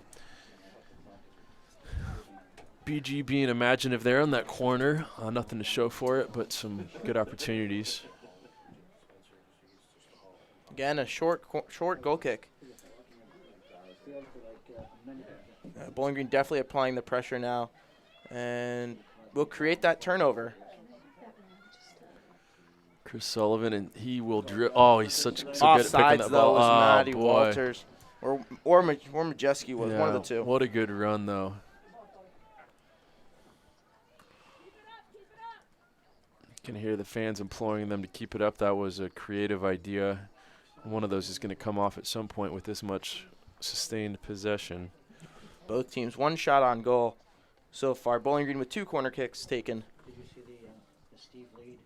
BG being imaginative there on that corner. Nothing to show for it, but some good opportunities. Again, a short goal kick. Bowling Green definitely applying the pressure now, and will create that turnover. Chris Sullivan, and he will drill. Oh, he's so good at picking Offsides that though ball. was Oh, Matty boy. Walters, or Majeski was one of the two. What a good run, though. You can hear the fans imploring them to keep it up. That was a creative idea. One of those is going to come off at some point with this much sustained possession. Both teams one shot on goal so far. Bowling Green with 2 corner kicks taken. Did you see the Steve Lead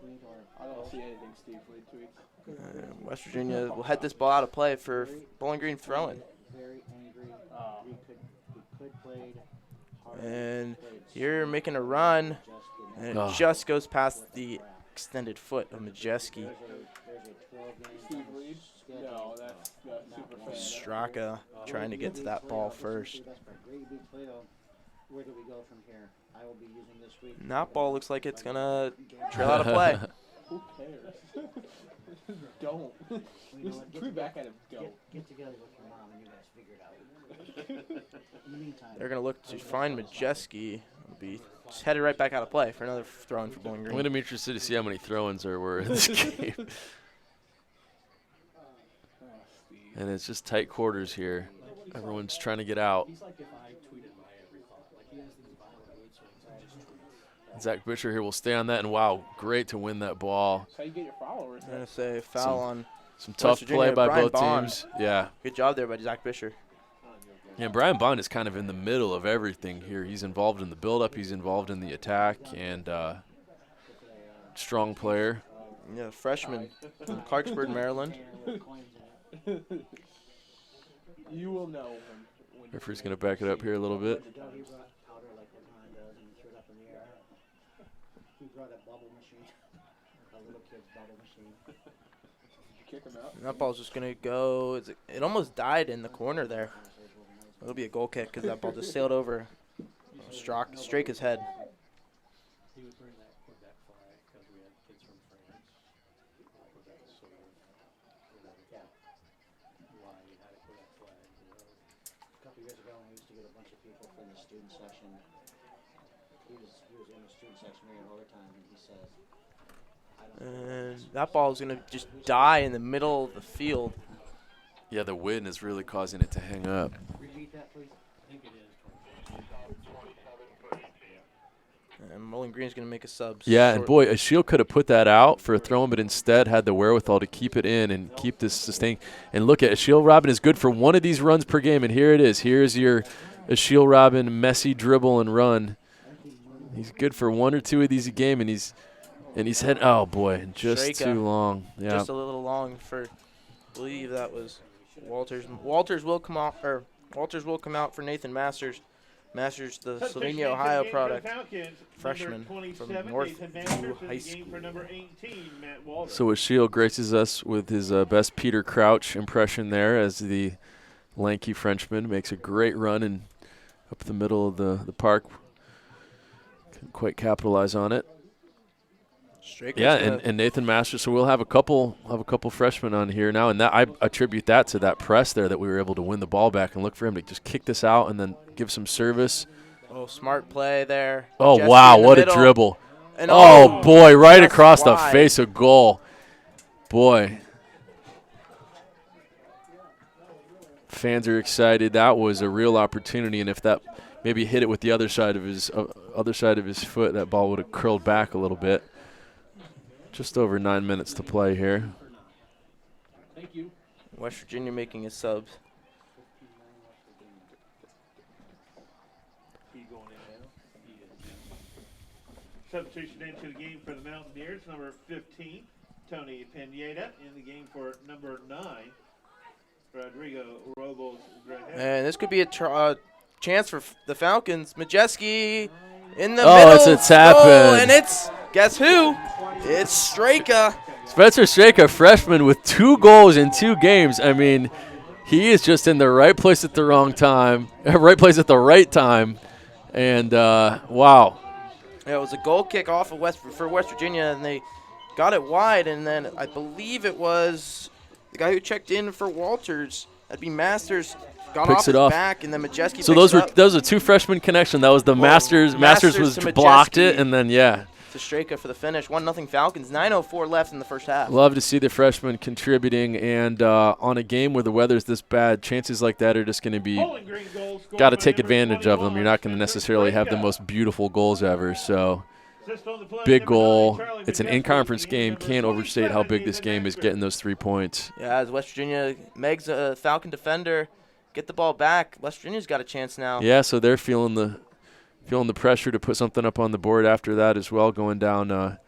tweet or? I don't see anything Steve Lee tweets. West Virginia will head this ball out of play for Bowling Green throwing. Very angry. We could played harder. And played you're making a run, just and it Oh. just goes past the extended foot of Majeski. there's a 12-game Steve Reed? No, that's super fan. Straka trying to get to that ball first. Great beat Plato. Where do we go from here? I will be using this week. And that ball looks like it's going to trail out of play. Who cares? Don't. You know Just what, tweet back at him. Don't. Get together with your mom and you guys figure it out. In the meantime, They're going to look to find Majeski. It'll be just headed right back out of play for another throw-in for Bowling I'm Green. going to be interested to see how many throw-ins there were in this game. And it's just tight quarters here. Everyone's trying to get out. He's like if I tweeted my every thought. Like he has these violent mood swings. I just tweet. Zach Bisher here will stay on that, and wow, great to win that ball. That's how you get your followers. I'm going to say foul on. Some tough Virginia, play by Brian both Bond. teams. Yeah. Good job there by Zach Bisher. Yeah, Brian Bond is kind of in the middle of everything here. He's involved in the build-up. He's involved in the attack, and strong player. Yeah, freshman from Clarksburg, Maryland. You will know when Referee's going to back it up here a little bit. he brought powder like LeBron does and threw it up in the air. He brought a bubble machine, a little kid's bubble machine. kick him out. And that ball's just going to go. It almost died in the corner there. It'll be a goal kick because that ball just sailed over. Strake his head. He would bring that Quebec flag because we had kids from France. Quebec sort of, why you had a Quebec flag. A couple years ago, when we used to get a bunch of people from the student section, he was in the student section during overtime, and he says, And that ball is going to just die in the middle of the field. Yeah, the wind is really causing it to hang up. repeat that, please. I think it is. And Bowling Green's going to make a sub. Yeah, and shortly. boy, Ashiel could have put that out for a throw-in, but instead had the wherewithal to keep it in and keep this sustained. And look at Ashiel Robin is good for one of these runs per game, and here it is. Here's your Ashiel Robin messy dribble and run. He's good for one or two of these a game, and he's head. Oh boy, just Straka. too long. Yeah, Just a little long for. I believe that was Walters. Walters will come out for Nathan Masters. Masters, the Slovenia, Ohio product, freshman from Northview High School. so Ashiel graces us with his best Peter Crouch impression there as the lanky Frenchman makes a great run and up the middle of the park. Couldn't quite capitalize on it. Straight Yeah, goes to- and Nathan Masters. So we'll have a couple freshmen on here now, and that I attribute that to that press there that we were able to win the ball back and look for him to just kick this out and then give some service. oh, smart play there. Oh Jesse wow, in the what a middle. dribble! And Oh boy, right just across the wide. face of goal. Boy, fans are excited. That was a real opportunity, and if that maybe hit it with the other side of his foot, that ball would have curled back a little bit. Just over 9 minutes to play here. Thank you. West Virginia making his subs. Substitution into the game for the Mountaineers, number 15, Tony Pineda. In the game for number 9, Rodrigo Robles. And this could be a chance for the Falcons. Majeski in the Oh, middle. it's happened. And it's, guess who? It's Straka. Spencer Straka, freshman with 2 goals in 2 games. I mean, he is just in the right place at the wrong time, right place at the right time. And, wow. Yeah, it was a goal kick off of for West Virginia, and they got it wide. And then I believe it was the guy who checked in for Walters. That'd be Masters. Got Picks off it his off. back, and then Majeski. So picks those it are 2 freshman connection. That was the Well, Masters. Masters was to blocked Majeski. it, and then, yeah. up to Straka for the finish. 1-0 Falcons. 9:04 left in the first half. Love to see the freshmen contributing, and on a game where the weather's this bad, chances like that are just going to be Bowling Green goal scored got to by take number advantage of them. 21, You're not going to Spencer necessarily have the Straka. most beautiful goals ever. So Assist on the play, big number 9, goal. Charlie It's an Majeski. in-conference game. Number Can't overstate how 27, big this Nathan game is Masters. getting those 3 points. Yeah, as West Virginia, Meg's a Falcon defender. Get the ball back. West Virginia's got a chance now. Yeah, so they're feeling the pressure to put something up on the board after that as well, going down a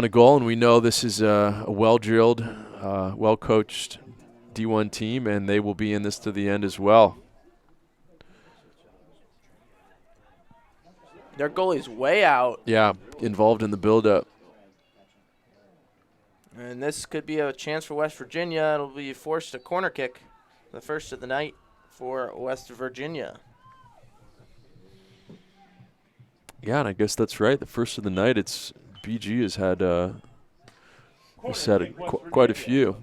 goal. And we know this is a well-drilled, well-coached D1 team, and they will be in this to the end as well. Their goalie's way out, Yeah, involved in the build-up. and this could be a chance for West Virginia. It'll be forced a corner kick, the first of the night for West Virginia. Yeah, and I guess that's right. The first of the night, it's BG has had quite a few.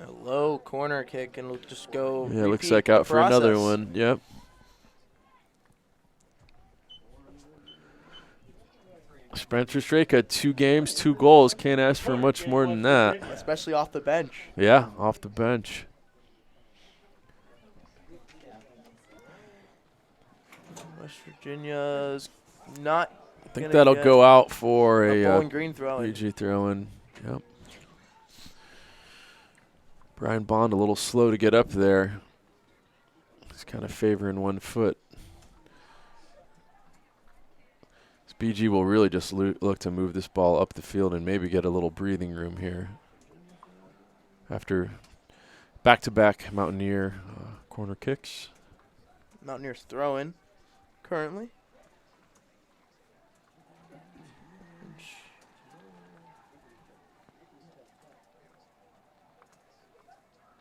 A low corner kick, and we'll just go. Yeah, looks repeat like the out for another process. one. Yep. Spencer Straka, 2 games, 2 goals. Can't ask for much more than that. Especially off the bench. Yeah, off the bench. West Virginia's not. I think that'll go out for a Bowling Green throw-in. PG throw-in. Yep. Brian Bond a little slow to get up there. He's kind of favoring 1 foot. BG will really just look to move this ball up the field and maybe get a little breathing room here. After back-to-back Mountaineer corner kicks. Mountaineers throw-in currently.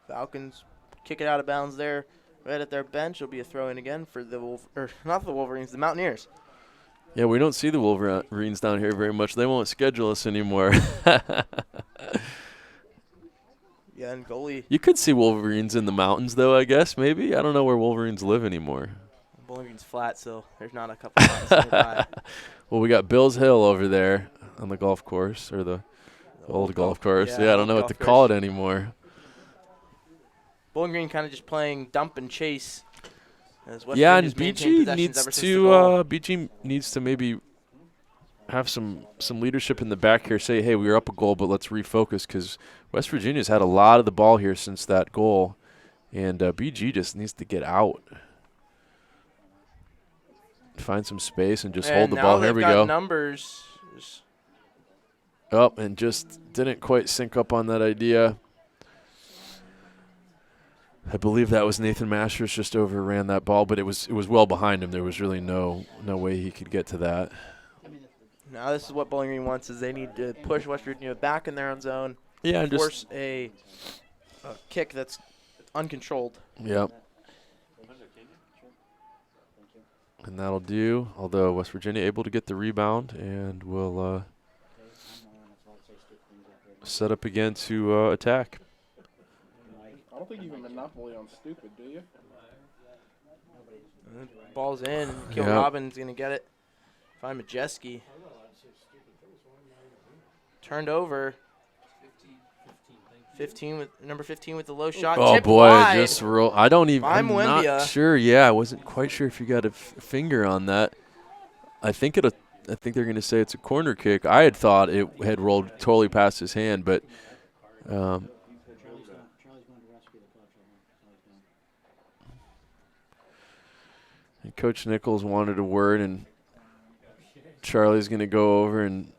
Falcons kick it out of bounds there, right at their bench. It'll be a throw-in again for the not the Wolverines, the Mountaineers. Yeah, we don't see the Wolverines down here very much. They won't schedule us anymore. Yeah, and goalie You could see Wolverines in the mountains, though, I guess, maybe. I don't know where Wolverines live anymore. Bowling Green's flat, so there's not a couple mountains nearby. Well, we got Bills Hill over there on the golf course, or the old golf course. Yeah, I don't know what to call it anymore. Bowling Green kind of just playing dump and chase. As West Yeah, and Virginia's maintained BG possessions needs ever since the goal. BG needs to maybe have some leadership in the back here. Say, hey, we were up a goal, but let's refocus, because West Virginia's had a lot of the ball here since that goal, and BG just needs to get out, find some space, and just hold the ball. Here we go. Numbers. Up and just didn't quite sync up on that idea. I believe that was Nathan Masters just overran that ball, but it was well behind him. There was really no way he could get to that. Now this is what Bowling Green wants: is they need to push West Virginia back in their own zone. Yeah, and force a a kick that's uncontrolled. Yep. And that'll do, although West Virginia able to get the rebound and will set up again to attack. I don't think you have a monopoly on stupid, do you? Ball's in. Kill Yep. Robbins going to get it. Find Majeski. Turned over. 15 with number 15 with the low shot. Oh Tipped boy, wide. just roll. I don't even. By I'm Mwembia. not sure. Yeah, I wasn't quite sure if you got a finger on that. I think they're going to say it's a corner kick. I had thought it had rolled totally past his hand, but Charlie's going to rescue the coach. and Coach Nichols wanted a word, and Charlie's going to go over and.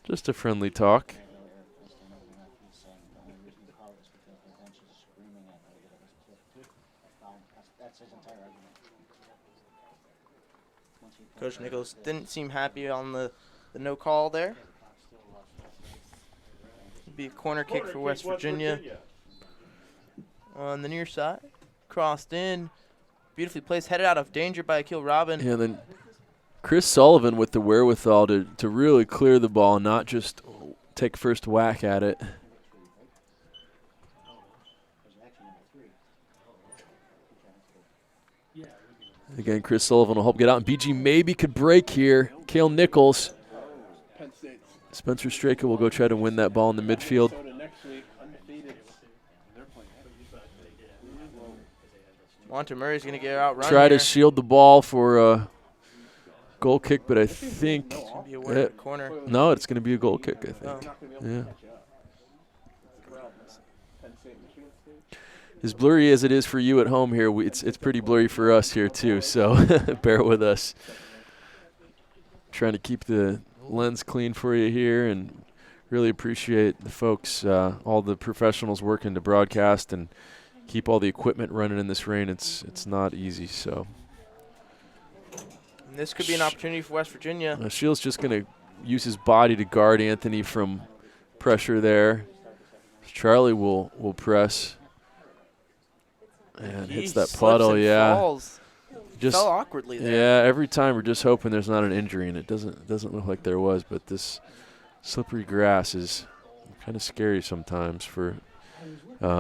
Just a friendly talk. He's saying the only reason you call it is because the bench is screaming at me that it was tipped. That's his entire argument. Once he Coach pulls Nichols it, didn't seem happy on the no call there. It'd be a corner kick for West Virginia. On the near side. Crossed in. Beautifully placed. Headed out of danger by Akil Robin. Yeah, then Chris Sullivan with the wherewithal to really clear the ball, not just take first whack at it. there's actually number 3. Again, Chris Sullivan will help get out. And BG maybe could break here. Cale Nichols. Penn State. Spencer Straka will go try to win that ball in the midfield. Minnesota next week, undefeated. Montemurray's going to get out run Try here. to shield the ball for a goal kick, but I think Be aware of the corner. no, it's going to be a goal kick, I think. Oh. Not gonna be able to Yeah. catch up. Well, Penn State, Michigan State. As blurry as it is for you at home here, it's pretty blurry for us here too, so bear with us. Trying to keep the lens clean for you here, and really appreciate the folks, all the professionals working to broadcast and keep all the equipment running in this rain. It's not easy, so. And this could be an opportunity for West Virginia. Shields just going to use his body to guard Anthony from pressure there. Charlie will press. And He hits that slips puddle, and yeah. falls. Just Fell awkwardly there. yeah, every time we're just hoping there's not an injury, and it doesn't look like there was, but this slippery grass is kind of scary sometimes for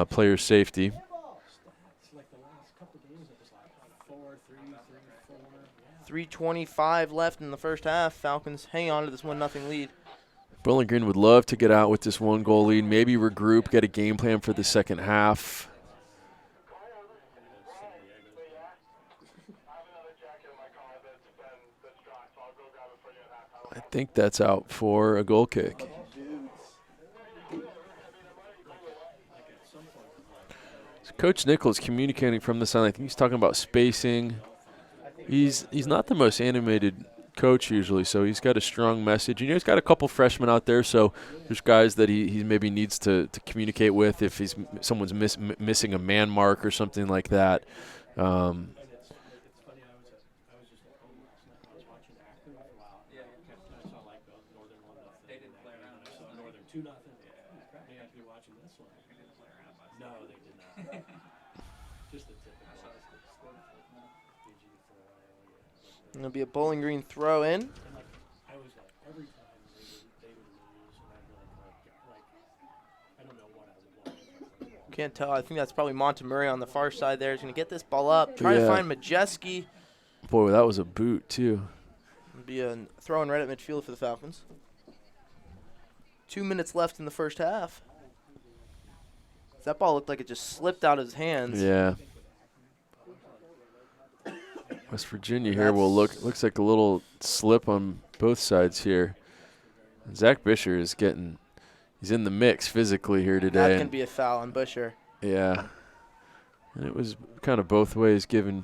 player safety. It's like the last couple games, it was like 4-3, 3-4. 3:25 left in the first half. Falcons hang on to this 1-0 lead. Bowling Green would love to get out with this 1-goal lead, maybe regroup, get a game plan for the second half. I think that's out for a goal kick. So Coach Nichols communicating from the sideline. I think he's talking about spacing. He's not the most animated coach usually, so he's got a strong message. He's got a couple freshmen out there, so there's guys that he maybe needs to communicate with if someone's missing a man mark or something like that. It's funny, I was just at home last night. I was watching Akron for a while. I saw like Northern 1-0. They didn't play around. I saw Northern 2-0. They had to be watching this one. No, they did not. Just the typical. BG for a while, It'll be a Bowling Green throw in. And like, I was like, every time they would lose, and I'd be like, I don't know what I would want. Can't tell. I think that's probably Montemurray on the far side there. He's going to get this ball up. Trying to Yeah. find Majeski. Boy, that was a boot too. It'll be a throw in right at midfield for the Falcons. 2 minutes left in the first half. That ball looked like it just slipped out of his hands. Yeah. West Virginia here looks like a little slip on both sides here. Zach Bisher is he's in the mix physically here today. That's going to be a foul on Busher. Yeah. And it was kind of both ways, give and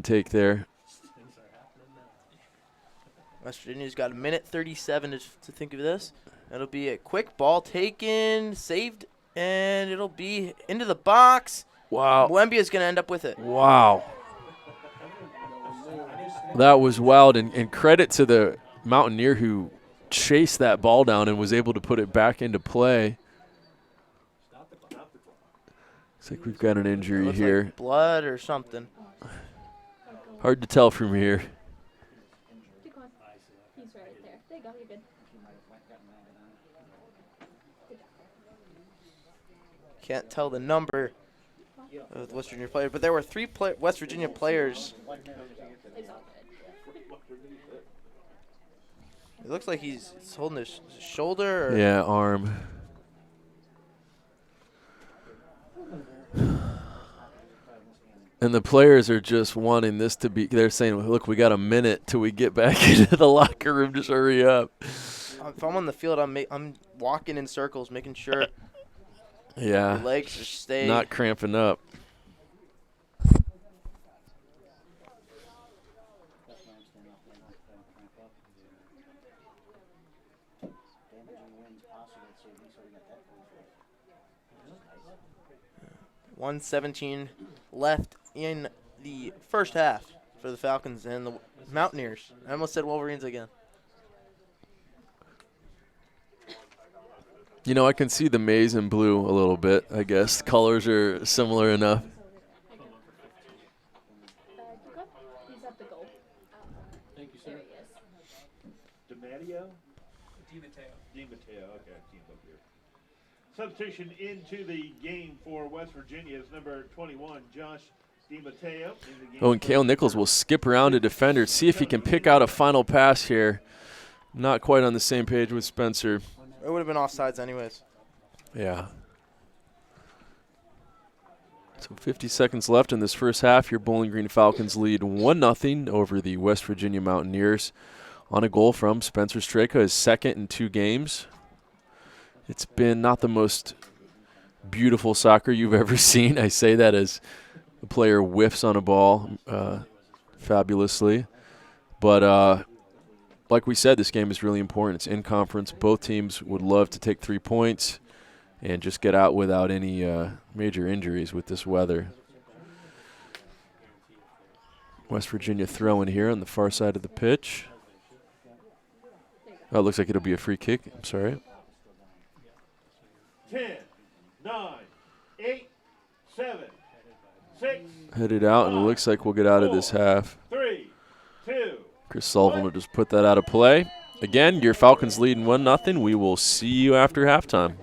take there. West Virginia's got a minute 37 to think of this. It'll be a quick ball taken, saved, and it'll be into the box. Wow. Mwembia's going to end up with it. Wow. That was wild, and credit to the Mountaineer who chased that ball down and was able to put it back into play. Looks like we've got an It injury looks here. like blood or something. Hard to tell from here. Keep going. He's right there. There you go. You're good. Good job. Can't tell the number of the West Virginia player, but there were 3 West Virginia players. It's all good. It looks like he's holding his shoulder. Or Yeah, arm. And the players are just wanting this to be, they're saying, look, we got a minute till we get back into the locker room. Just hurry up. If I'm on the field, I'm walking in circles, making sure Yeah. your legs are staying. Not cramping up. Damaging winds possible, so we sort of got that going for us. 1:17 left in the first half for the Falcons and the Mountaineers. I almost said Wolverines again. You know, I can see the maize in blue a little bit, I guess. Colors are similar enough. Keep going. He's at the goal. Thank you, There sir. he is. DiMatteo? DiMatteo, okay, team up here. Substitution into the game for West Virginia is number 21, Josh DiMatteo. In the game Oh, and Kale Nichols will skip around to defender, see if he can pick out a final pass here. Not quite on the same page with Spencer. It would have been offsides anyways. Yeah. So 50 seconds left in this first half. Your Bowling Green Falcons lead 1-0 over the West Virginia Mountaineers on a goal from Spencer Straka, his second in 2 games. It's been not the most beautiful soccer you've ever seen. I say that as a player whiffs on a ball fabulously. But like we said, this game is really important. It's in conference. Both teams would love to take 3 points and just get out without any major injuries with this weather. West Virginia throwing here on the far side of the pitch. Oh, it looks like it'll be a free kick. I'm sorry. 10, 9, 8, 7, 6, Headed out, and it looks like we'll get out of this half. 3, 2. Chris Sullivan will just put that out of play. Again, your Falcons leading 1-0. We will see you after halftime.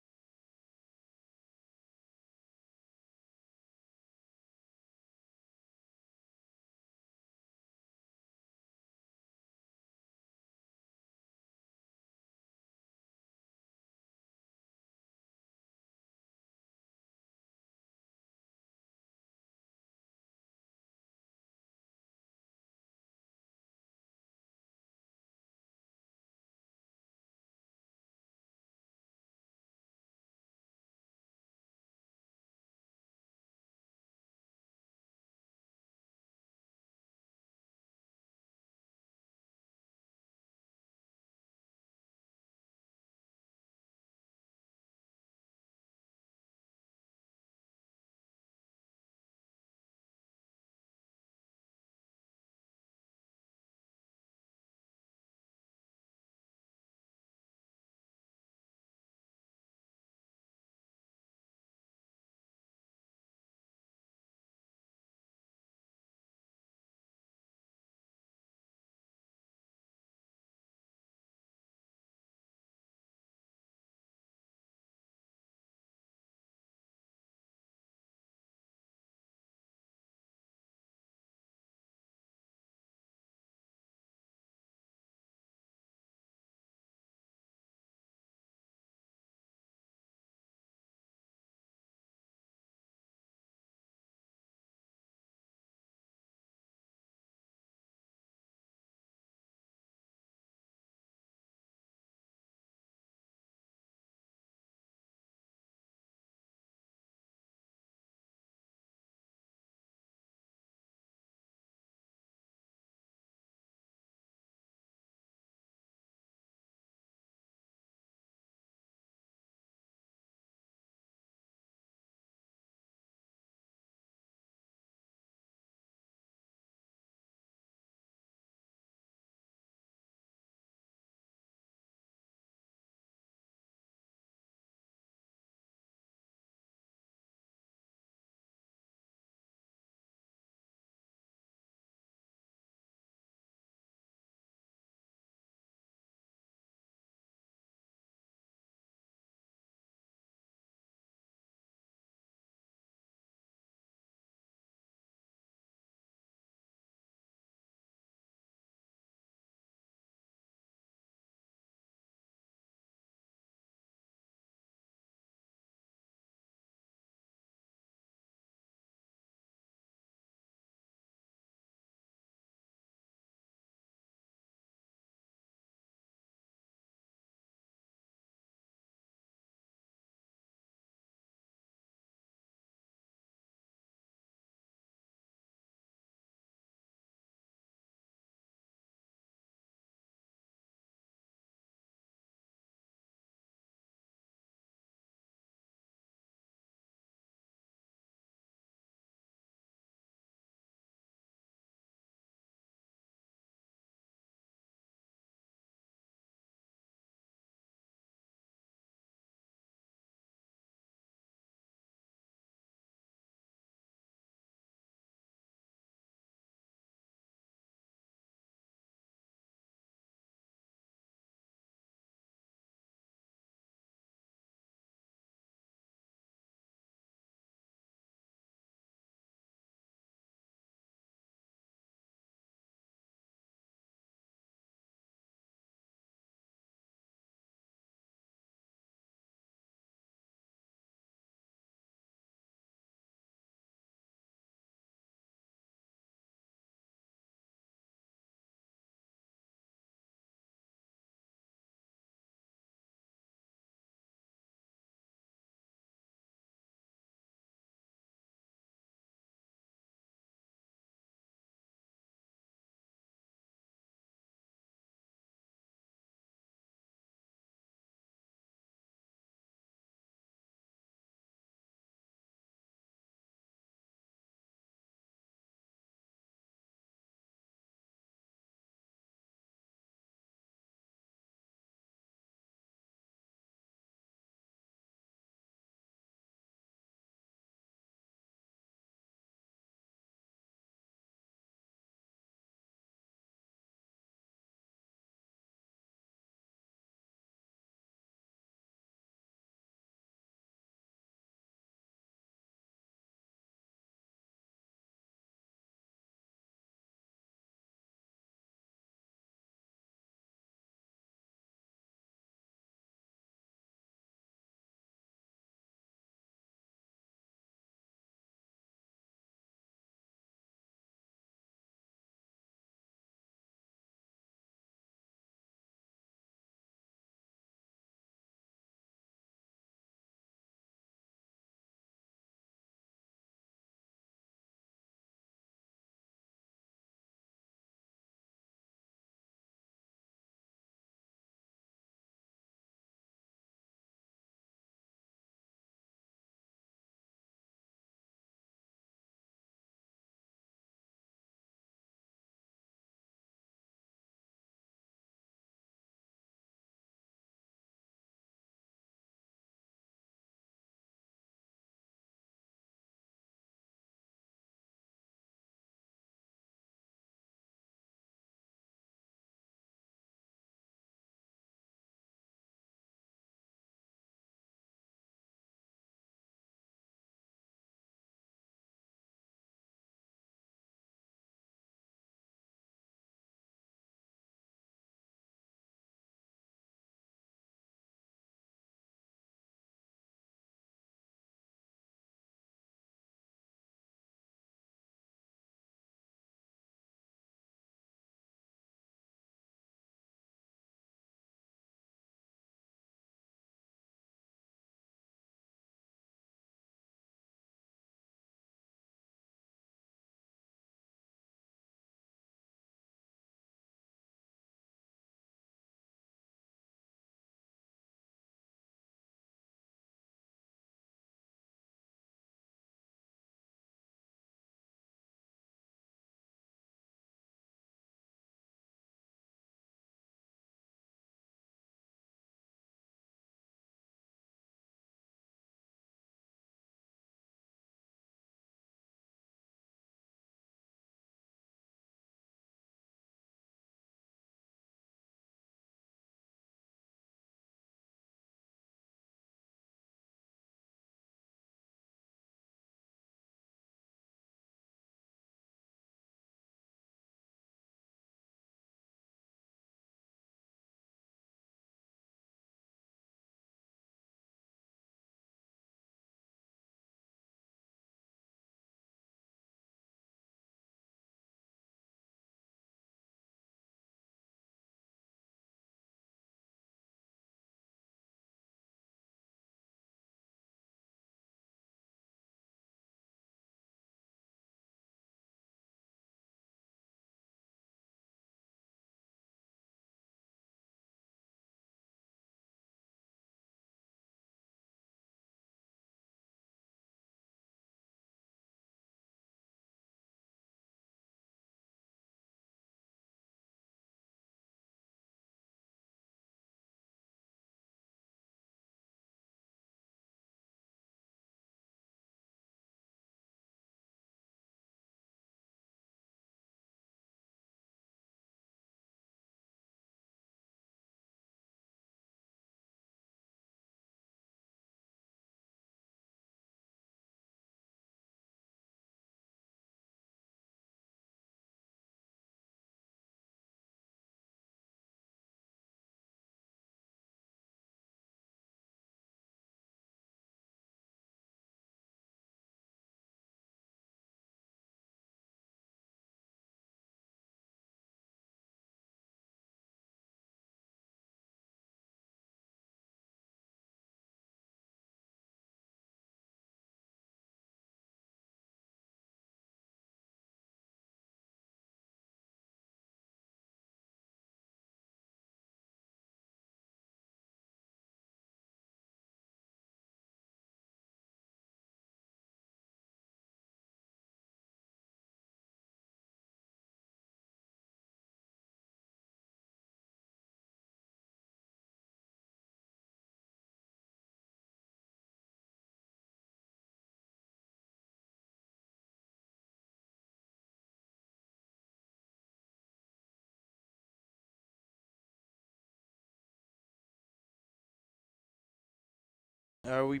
Are we?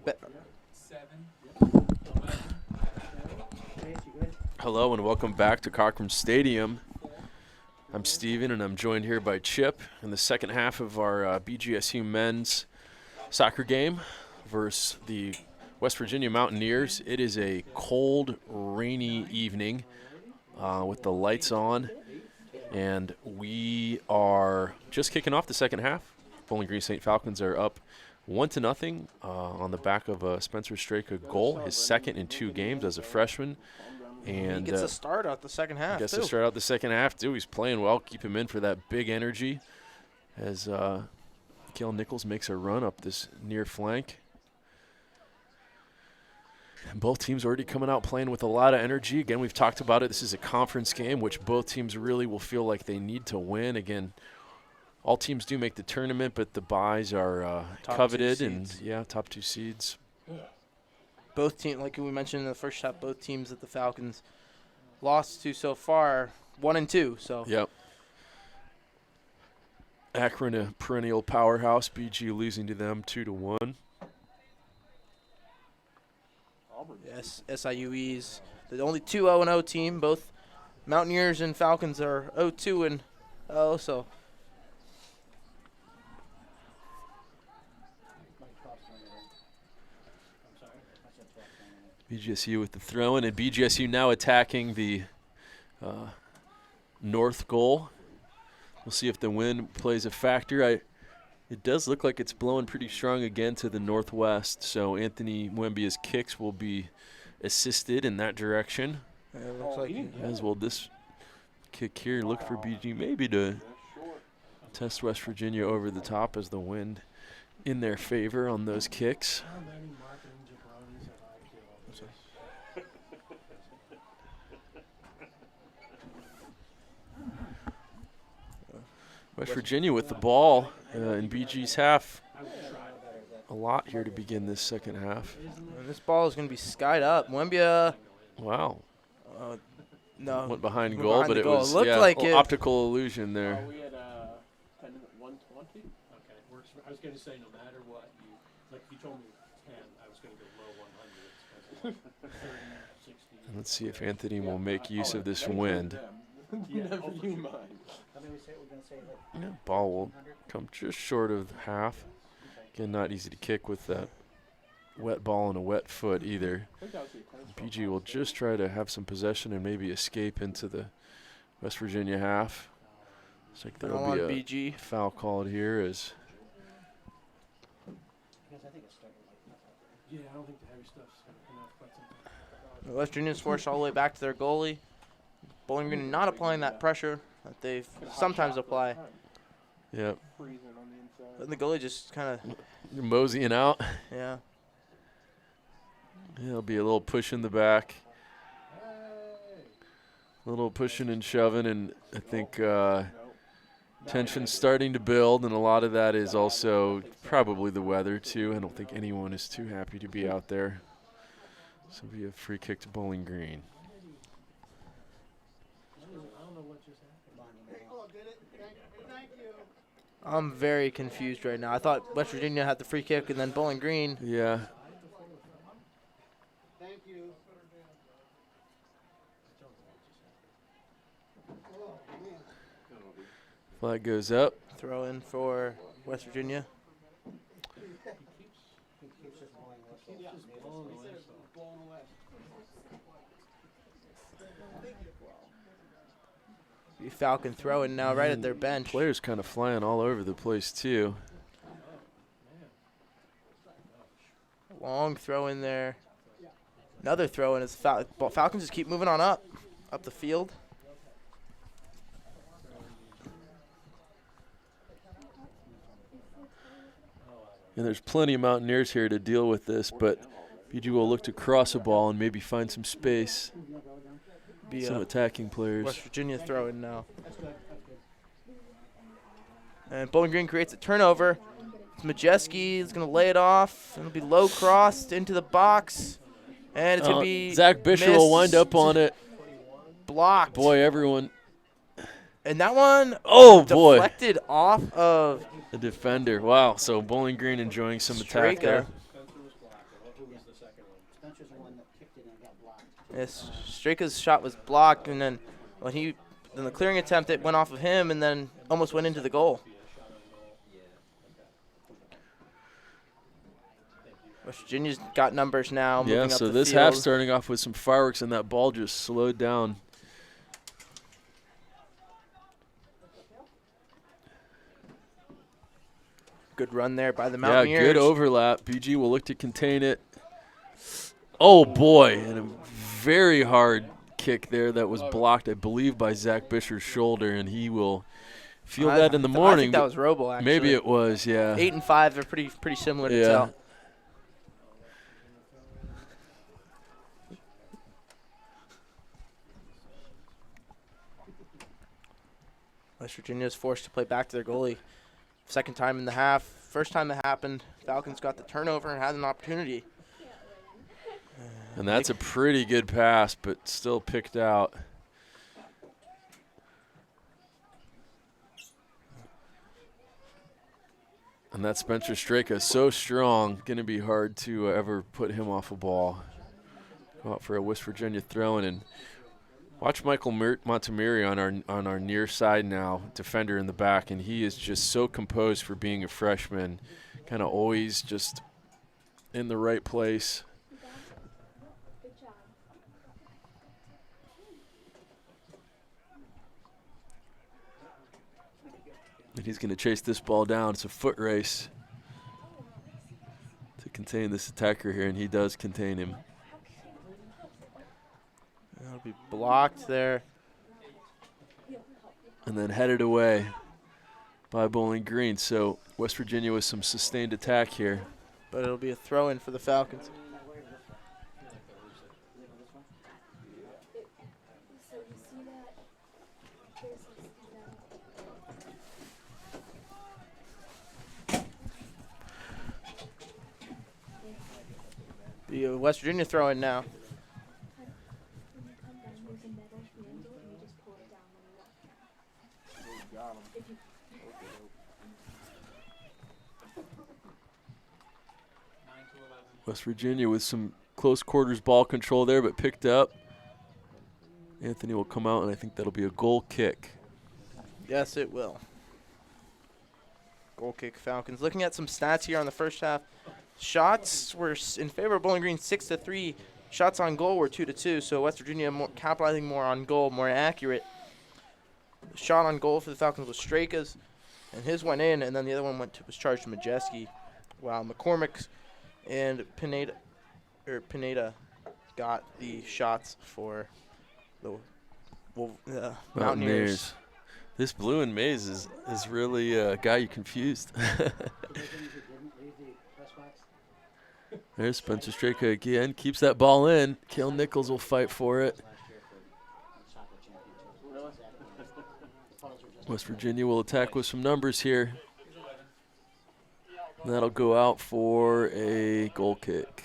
Hello and welcome back to Cochran Stadium. I'm Steven and I'm joined here by Chip in the second half of our BGSU men's soccer game versus the West Virginia Mountaineers. It is a cold, rainy evening with the lights on, and we are just kicking off the second half. Bowling Green St. Falcons are up 1-0 on the back of a Spencer Straka goal, his second in 2 games as a freshman. And He gets a start out the second half. Gets to start out the second half, too. He's playing well. Keep him in for that big energy as Kale Nichols makes a run up this near flank. And both teams already coming out playing with a lot of energy. Again, we've talked about it. This is a conference game, which both teams really will feel like they need to win. Again, all teams do make the tournament, but the byes are coveted. And, yeah, top 2 seeds. Both teams, like we mentioned in the first half, both teams that the Falcons lost to so far, 1 and 2. So yep. Akron, a perennial powerhouse. BG losing to them 2-1. yes, SIUE's the only 2 0-0 team. Both Mountaineers and Falcons are 0-2 0. So BGSU with the throw-in, and BGSU now attacking the north goal. We'll see if the wind plays a factor. It does look like it's blowing pretty strong again to the northwest, so Anthony Mwembia's kicks will be assisted in that direction. it looks like As will this kick here. Look for BG maybe to test West Virginia over the top as the wind in their favor on those kicks. West Virginia with the ball in BG's half. A lot here to begin this second half. and this ball is going to be skied up. Mwembia, Wow. no, Went behind went goal, behind but the it goal. was It looked like little it. optical illusion there. We had 10 at 120. Okay, works. I was going to say, no matter what, like you told me 10, I was going to go low 100s. 30, 60. Let's see if Anthony will make use of this wind. Never you mind. How many we say we're gonna say like Yeah, ball will come just short of half. Again, not easy to kick with that wet ball and a wet foot either. BG will just try to have some possession and maybe escape into the West Virginia half. Looks like there Ball will on be a BG. foul called here as because I think it started like Yeah, I don't think the heavy stuff's going to come out quite some time. West Virginia's forced all the way back to their goalie. Bowling Green not applying that pressure that they sometimes apply. yeah, Freezing on the inside. And the goalie just kind of, moseying out. yeah. There'll be a little push in the back. A little pushing and shoving, and I think tension's starting to build, and a lot of that is also probably the weather, too. I don't think anyone is too happy to be out there. So it'll be a free kick to Bowling Green. I'm very confused right now. I thought West Virginia had the free kick and then Bowling Green. Yeah. Thank you. Flag goes up. Throw in for West Virginia. He keeps just blowing whistles. Be Falcon throwing now right at their bench. Players kind of flying all over the place, too. Long throw in there. Another throw in. Falcons just keep moving on up the field. And there's plenty of Mountaineers here to deal with this, but BG will look to cross a ball and maybe find some space. Be Some attacking players. West Virginia throwing now. And Bowling Green creates a turnover. Majeski is going to lay it off. It'll be low crossed into the box. And it's going to be Zach Bishop will wind missed. up on it. Blocked. Boy, everyone. And that one Oh, boy. deflected off of The defender. Wow. So Bowling Green enjoying some attack there. Straka. Yes, Straka's shot was blocked, and then the clearing attempt, it went off of him and then almost went into the goal. West Virginia's got numbers now. Yeah, moving up so the this field. half starting off with some fireworks, and that ball just slowed down. Good run there by the Mountaineers. Yeah, good overlap. BG will look to contain it. Oh, boy, and a very hard kick there that was blocked, I believe, by Zach Bisher's shoulder, and he will feel that in the morning. I think that was Robo, actually. Maybe it was, yeah. 8 and 5, they're pretty similar to Yeah. tell. West Virginia is forced to play back to their goalie. Second time in the half. First time it happened, Falcons got the turnover and had an opportunity. And that's a pretty good pass, but still picked out. And that Spencer Straka is so strong, going to be hard to ever put him off a ball. Go out for a West Virginia throw-in, and watch Michael Montemiri on our near side now, defender in the back, and he is just so composed for being a freshman, kind of always just in the right place. Good job. And he's going to chase this ball down. It's a foot race to contain this attacker here, and he does contain him. That'll be blocked there. And then headed away by Bowling Green. So West Virginia with some sustained attack here. But it'll be a throw-in for the Falcons. So you see that? There's The West Virginia throw-in now. when you come down, there's a metal handle, and you just pull it down when you walk. If you West Virginia with some close quarters ball control there, but picked up. Anthony will come out, and I think that'll be a goal kick. Yes, it will. Goal kick Falcons. Looking at some stats here on the first half. Shots were in favor of Bowling Green 6-3. Shots on goal were 2-2. So West Virginia capitalizing more on goal, more accurate. The shot on goal for the Falcons was Straka's, and his went in, and then the other one was charged to Majeski. While McCormick's and Pineda got the shots for the Mountaineers. This blue and maize is really got you confused. There's Spencer Straka again. Keeps that ball in. Kale Nichols will fight for it. West Virginia will attack with some numbers here. And that'll go out for a goal kick.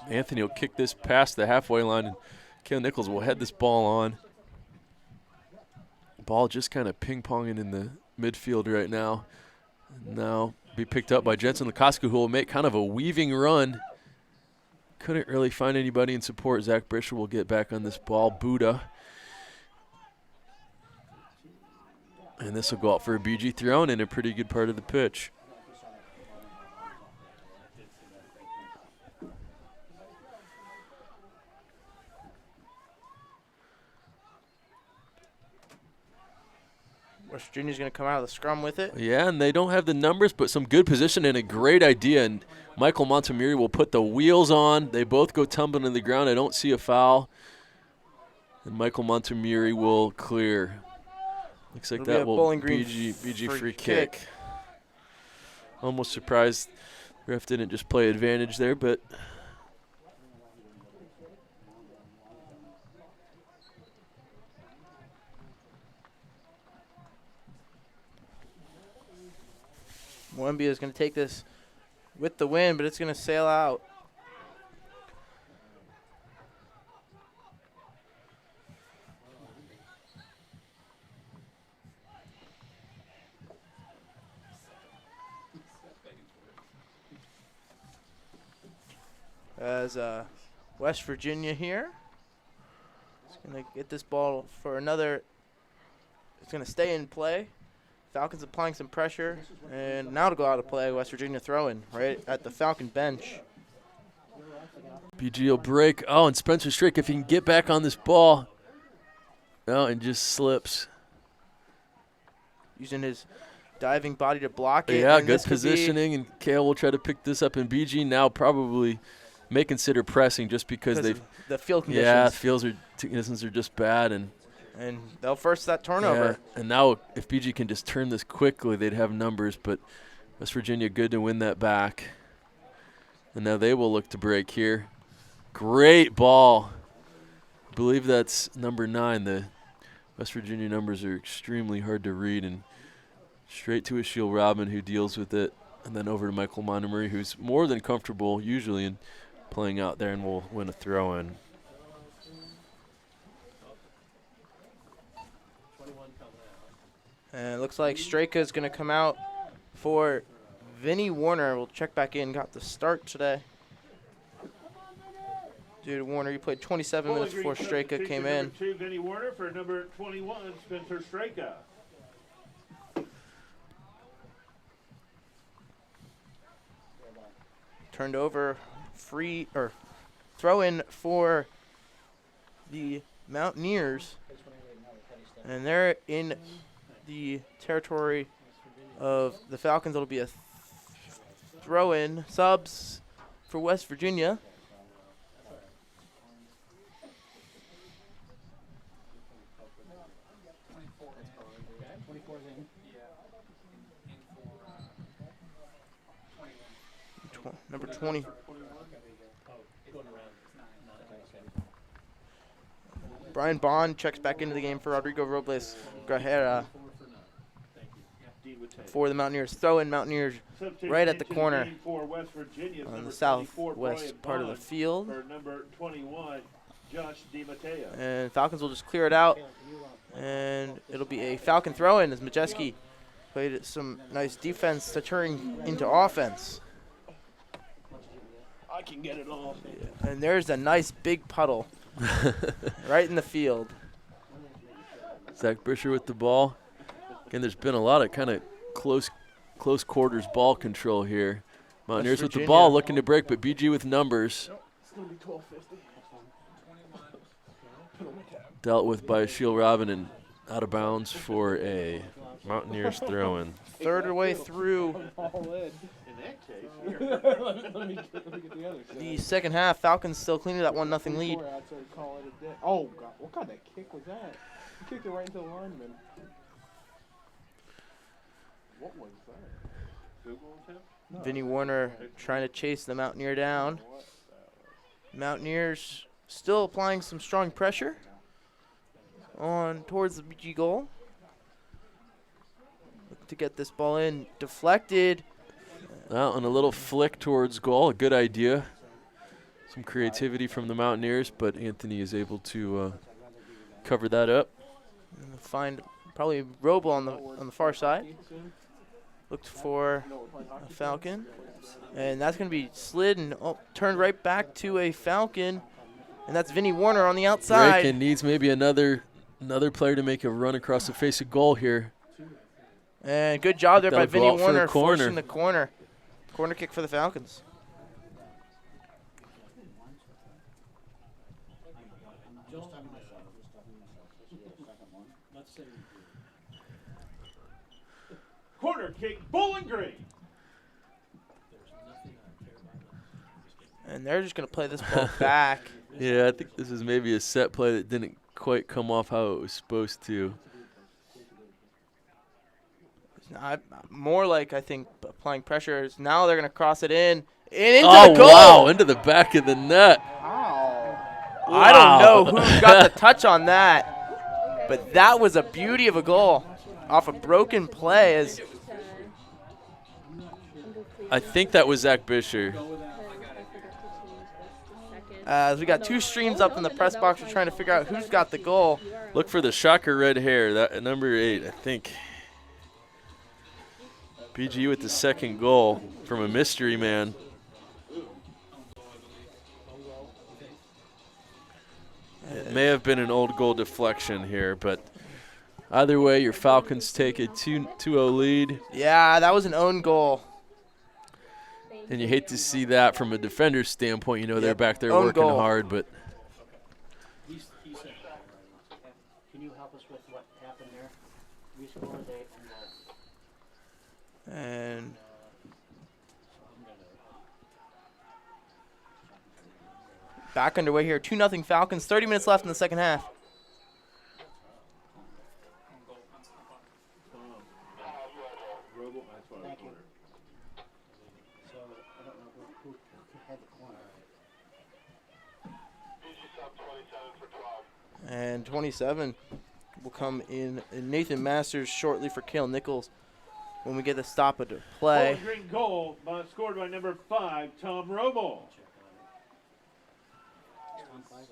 Anthony will kick this past the halfway line, and Kale Nichols will head this ball on. Ball just kind of ping-ponging in the midfield right now. Now be picked up by Jensen Lukasku, who will make kind of a weaving run. Couldn't really find anybody in support. Zach Brisher will get back on this ball. Buddha. And this will go out for a BG thrown in a pretty good part of the pitch. West Virginia's going to come out of the scrum with it. Yeah, and they don't have the numbers, but some good position and a great idea. And Michael Montemiri will put the wheels on. They both go tumbling to the ground. I don't see a foul. And Michael Montemiri will clear. Looks like that will be BG free kick. Almost surprised ref didn't just play advantage there, but Moembia is going to take this with the win, but it's going to sail out. As West Virginia here is going to get this ball for another. It's going to stay in play. Falcons applying some pressure, and now to go out of play, West Virginia throwing right at the Falcon bench. BG will break. Oh, and Spencer Strick, if he can get back on this ball. No, and just slips. Using his diving body to block it. Yeah, and good this could be- positioning, and Kale will try to pick this up. And BG now probably may consider pressing just because they've. of the field conditions. Yeah, fields conditions are just bad, and they'll force that turnover. yeah, and now if BG can just turn this quickly, they'd have numbers. But West Virginia good to win that back, and now they will look to break here. Great ball. I believe that's number 9. The West Virginia numbers are extremely hard to read, and straight to Ashiel Robin, who deals with it, and then over to Michael Montgomery, who's more than comfortable usually in playing out there, and will win a throw-in. 21 coming out. And it looks like Straka is going to come out for Vinny Warner. We'll check back in. Got the start today. Dude, Warner, you played 27 minutes before Straka came in. Number 2, Vinny Warner, for number 21, Spencer Straka. Turned over, free or throw in for the Mountaineers, and they're in the territory of the Falcons. It'll be a throw in subs for West Virginia. Number 20. Brian Bond checks back into the game for Rodrigo Robles Grajera for the Mountaineers. Throw in Mountaineers right at the corner For West Virginia, on the number 24, southwest Brian part of the Bond, field. For number 21, Josh DiMatteo. And Falcons will just clear it out. And it'll be a Falcon throw-in as Majeski played some nice defense to turn into offense. I can get it all. And there's a nice big puddle right in the field. Zach Brisher with the ball. Again, there's been a lot of kind of close quarters ball control here. Mountaineers with the Virginia. ball looking to break, but BG with numbers. It's going to be 12:50. Dealt with by Ashiel Robin and out of bounds for a Mountaineers throw-in. Third way through All in. In that case, let me get the other side. the second half. Falcons still clinging to that 1-0 lead. Before I'd say call it a day. Oh, God. What kind of kick was that? He kicked it right into the lineman. What was that? Google attempt? Vinny Warner trying to chase the Mountaineer down. What that was. Mountaineers still applying some strong pressure on towards the BG goal. Look to get this ball in. Deflected. Well, and a little flick towards goal, a good idea. Some creativity from the Mountaineers, but Anthony is able to cover that up. And find probably Roble on the far side. Looked for a Falcon. And that's going to be slid and turned right back to a Falcon. And that's Vinny Warner on the outside. Break and needs maybe another player to make a run across the face of goal here. And good job there by That'll go Vinny out for a Warner corner. forcing the corner. Corner kick for the Falcons. Let's say Corner kick, Bowling Green. there's nothing I care about. And they're just going to play this ball back. Yeah, I think this is maybe a set play that didn't quite come off how it was supposed to. More like, I think, applying pressure. Now they're going to cross it in. And into the goal. Wow, into the back of the net. I don't know who got the touch on that. But that was a beauty of a goal off a broken play. As I think that was Zach Bisher. Go with that. I forgot to change this to second. As we got two streams up in the press box, we're trying to figure out who's got the goal. Look for the shocker red hair. That number 8, I think. BGU with the second goal from a mystery man. It may have been an old goal deflection here, but either way, your Falcons take a 2-0 lead. Yeah, that was an own goal. And you hate to see that from a defender's standpoint. You know, they're Yep. back there Own working goal. hard, but He said. Can you help us with what happened there? We scored a goal. And back underway here. 2-0 Falcons. 30 minutes left in the second half. Thank you. So I don't know who had the corner. And 27 will come in Nathan Masters shortly for Cale Nichols when we get the stop of the play. Bowling Green goal scored by number 5, Tom Romo. It's 1-5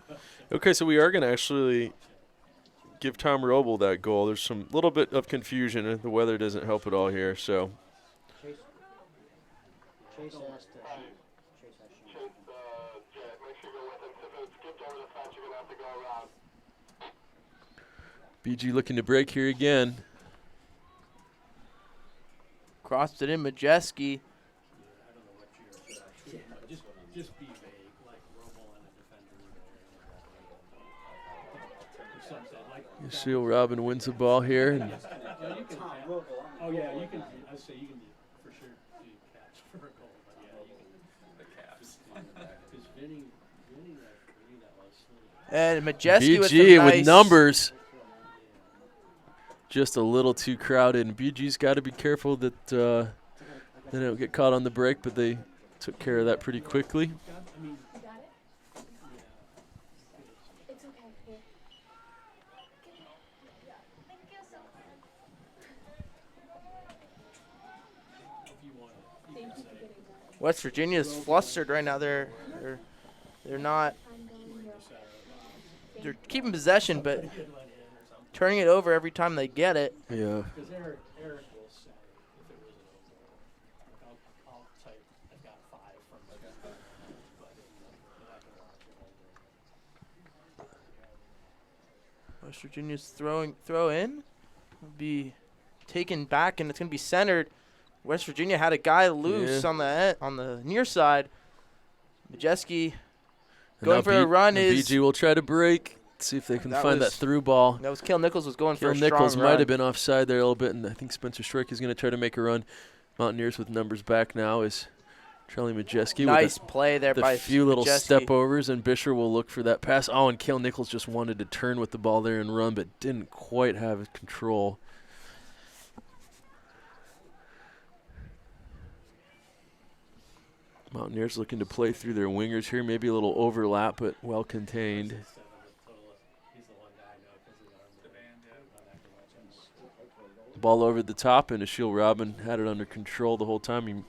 or 2. okay, so we are going to actually give Tom Roble that goal. There's some little bit of confusion, and the weather doesn't help at all here. So Chase asked to shoot. Chase has shoot. BG looking to break here again. Crossed it in Majeski. Just be vague, like Romo and a defender. Or something like. Yashil Robin wins the ball here. And Yeah, you can. Oh yeah, you can. I say you can for sure do catch for a goal, but yeah, you can. The caps. Because Vinny, that was. And Majeski with some BG nice with numbers. Just a little too crowded, and BG's got to be careful that they don't get caught on the break, but they took care of that pretty quickly. You got it? It's okay. Here. Thank you so much. Thank you for getting that. West Virginia's flustered right now. They're not. I'm going here. They're keeping possession, but turning it over every time they get it. Yeah. Because Eric will say if it was an over, I'll type I've got 5 from the but I can watch it. West Virginia's throw in will be taken back, and it's gonna be centered. West Virginia had a guy loose Yeah. on the near side. Majeski And going now for a run and is BG will try to break. See if they can That find that was- through ball. that was Cale Nichols was going for Cale a strong Nichols run. might have been offside there a little bit, and I think Spencer Strick is going to try to make a run. Mountaineers with numbers back now is Charlie Majeski Nice with play there the by few little Majeski. step overs, and Bisher will look for that pass. Oh, and Cale Nichols just wanted to turn with the ball there and run, but didn't quite have control. Mountaineers looking to play through their wingers here. Maybe a little overlap, but well contained. He's the one guy I know because the arm. Ball over the top, and Ashiel Robin had it under control the whole time.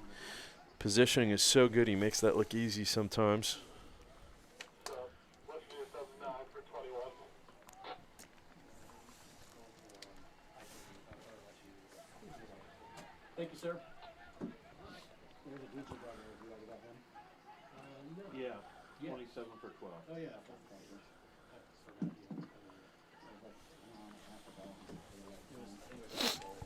Positioning is so good, he makes that look easy sometimes. Thank you, sir. There's a DJ brother. You already got him? No. Yeah, Yeah. 27 for 12. Oh yeah.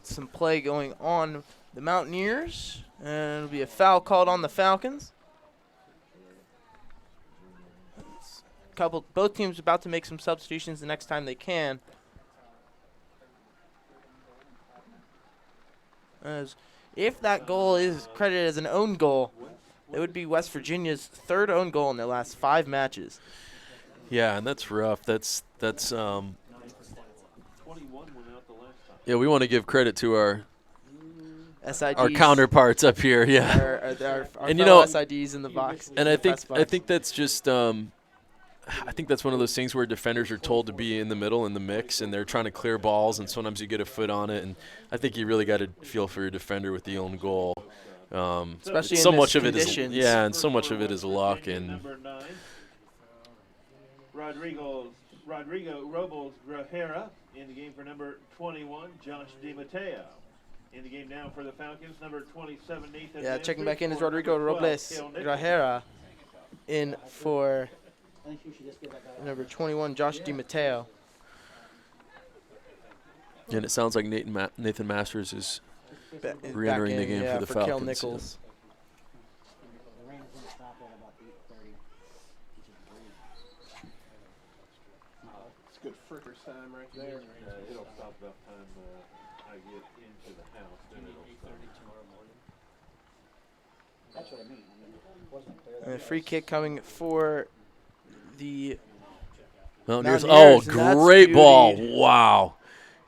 Some play going on the Mountaineers, and it'll be a foul called on the Falcons. Both teams about to make some substitutions the next time they can. As if that goal is credited as an own goal, it would be West Virginia's third own goal in their last 5 matches. Yeah, and that's rough. That's 21 went out the last time. yeah. We want to give credit to our SIDs, counterparts up here. Yeah, our And you fellow know- SIDs in the box. and in I the press think box. that's just I think that's one of those things where defenders are told to be in the middle in the mix, and they're trying to clear balls, and sometimes you get a foot on it. And I think you really got to feel for your defender with the own goal. Especially so in much this of it is conditions. and so much of it is luck. And Number 9, Rodrigo Robles Grajera in the game for number 21, Josh DiMatteo. In the game now for the Falcons, number 27, Nathan. Yeah, checking Masters, back in is for Rodrigo number 12, Robles Cale Nichols. Grajera. In for I think you should just give that guy. number 21, Josh DiMatteo. it sounds like Nathan Masters is Is re-entering back the game yeah, for the Cale Falcons. Nichols. The rain is going to stop at about 8:30, which is great. It's good frickers time right there. It'll stop about time I get into the house. Then it'll stop. 8:30 tomorrow morning. That's what I mean. I mean, it wasn't clear. And a free kick coming for the Mountaineers. Mountaineers, Oh, and that's great ball. beauty. Wow.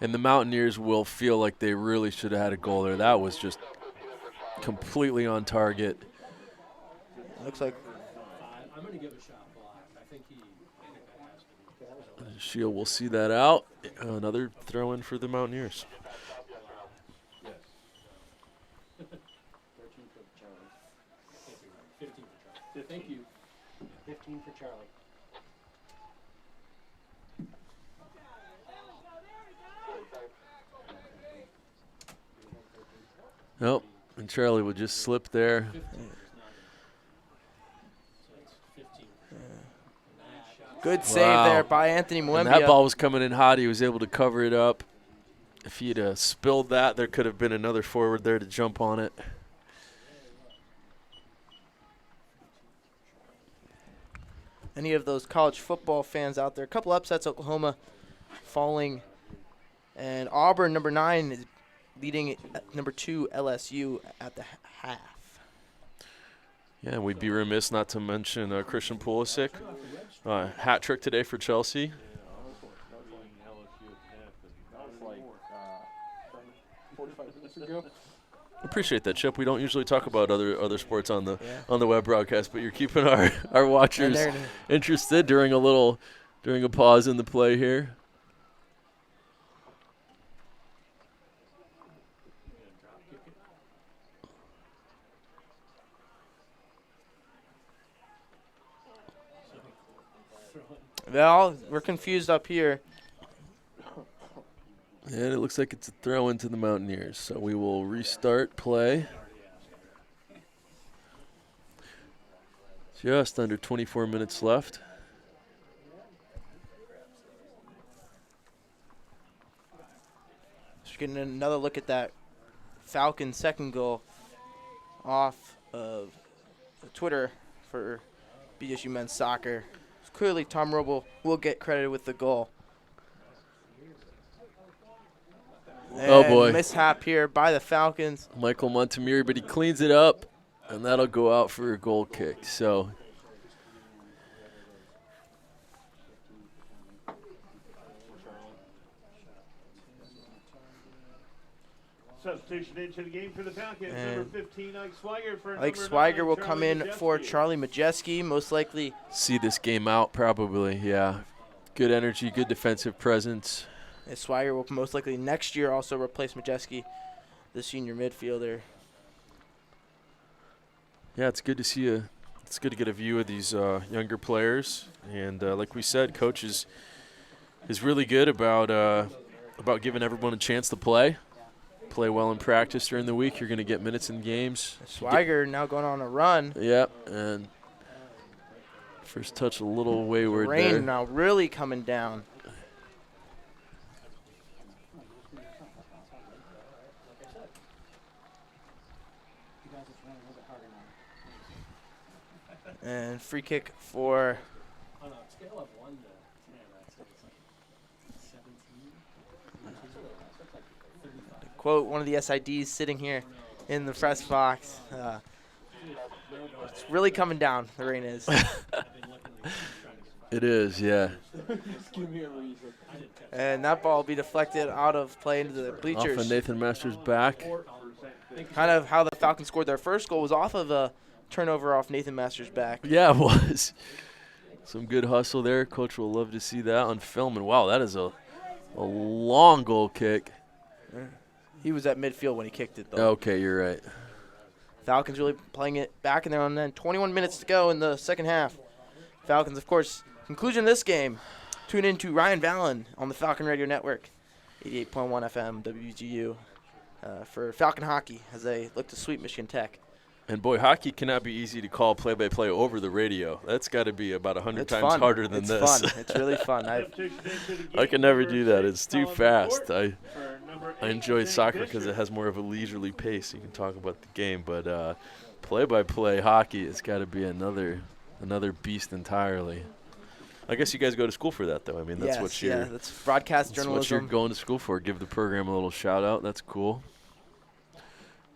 And the Mountaineers will feel like they really should have had a goal there. That was just completely on target. looks like I'm going to give a shot block. I think that has to be. Shield will see that out. Another throw in for the Mountaineers. 13 for Charlie. 15 for Charlie. Thank you. 15 for Charlie. Nope. And Charlie would just slip there. 15 is not in. So it's 15. Nice shot. good save Wow. there by Anthony And Mwembia. that ball was coming in hot. He was able to cover it up. If he'd spilled that, there could have been another forward there to jump on it. Any of those college football fans out there, a couple upsets, Oklahoma falling, and Auburn, number 9, is leading at number 2, LSU, at the half. Yeah, we'd be remiss not to mention Christian Pulisic. Hat trick today for Chelsea. That was like 45 minutes ago. Appreciate that, Chip. We don't usually talk about other sports on the Yeah. web broadcast, but you're keeping our watchers And they're- interested during a pause in the play here. Well, we're confused up here. And it looks like it's a throw into the Mountaineers, so we will restart play. Just under 24 minutes left. Just getting another look at that Falcons second goal off of Twitter for BGSU men's soccer. Clearly, Tom Roble will get credited with the goal. Oh, And boy. mishap here by the Falcons. Michael Montemiri, but he cleans it up, and that'll go out for a goal kick. So Substitution into the game for the Falcons. And Number 15, Ike Swiger for Ike number Swiger 9, will come Charlie in for Majeski. Charlie Majeski, most likely. see this game out probably, yeah. Good energy, good defensive presence. And Swiger will most likely next year also replace Majeski, the senior midfielder. Yeah, it's good to see it's good to get a view of these younger players, and like we said, coach is really good about giving everyone a chance to play well in practice during the week. You're going to get minutes in games. Swiger now going on a run. Yep, and first touch a little wayward Rain there. now really coming down. You guys, it's raining a little bit harder now. And free kick for On a scale of 1 to 10, I'd say it's like 17. quote one of the SIDs sitting here in the press box. It's really coming down, the rain is. It is, yeah. Just give me a reason. And that ball will be deflected out of play into the Off bleachers. of Nathan Masters' back. Kind of how the Falcons scored their first goal was off of a turnover off Nathan Masters' back. Yeah, it was. Some good hustle there. Coach will love to see that on film. And, wow, that is a long goal kick. He was at midfield when he kicked it, though. Okay, you're right. Falcons really playing it back in their own end. 21 minutes to go in the second half. Falcons, of course, conclusion of this game. Tune in to Ryan Vallon on the Falcon Radio Network, 88.1 FM, WBGU, for Falcon hockey as they look to sweep Michigan Tech. And, boy, hockey cannot be easy to call play-by-play over the radio. That's got to be about 100 times harder than it's this. It's fun. It's really fun. I can never do that. It's too fast. I enjoy soccer because it has more of a leisurely pace. You can talk about the game. But play-by-play hockey has got to be another beast entirely. I guess you guys go to school for that, though. I mean, that's what you're. Yeah, that's broadcast That's journalism. what you're going to school for. Give the program a little shout-out. That's cool.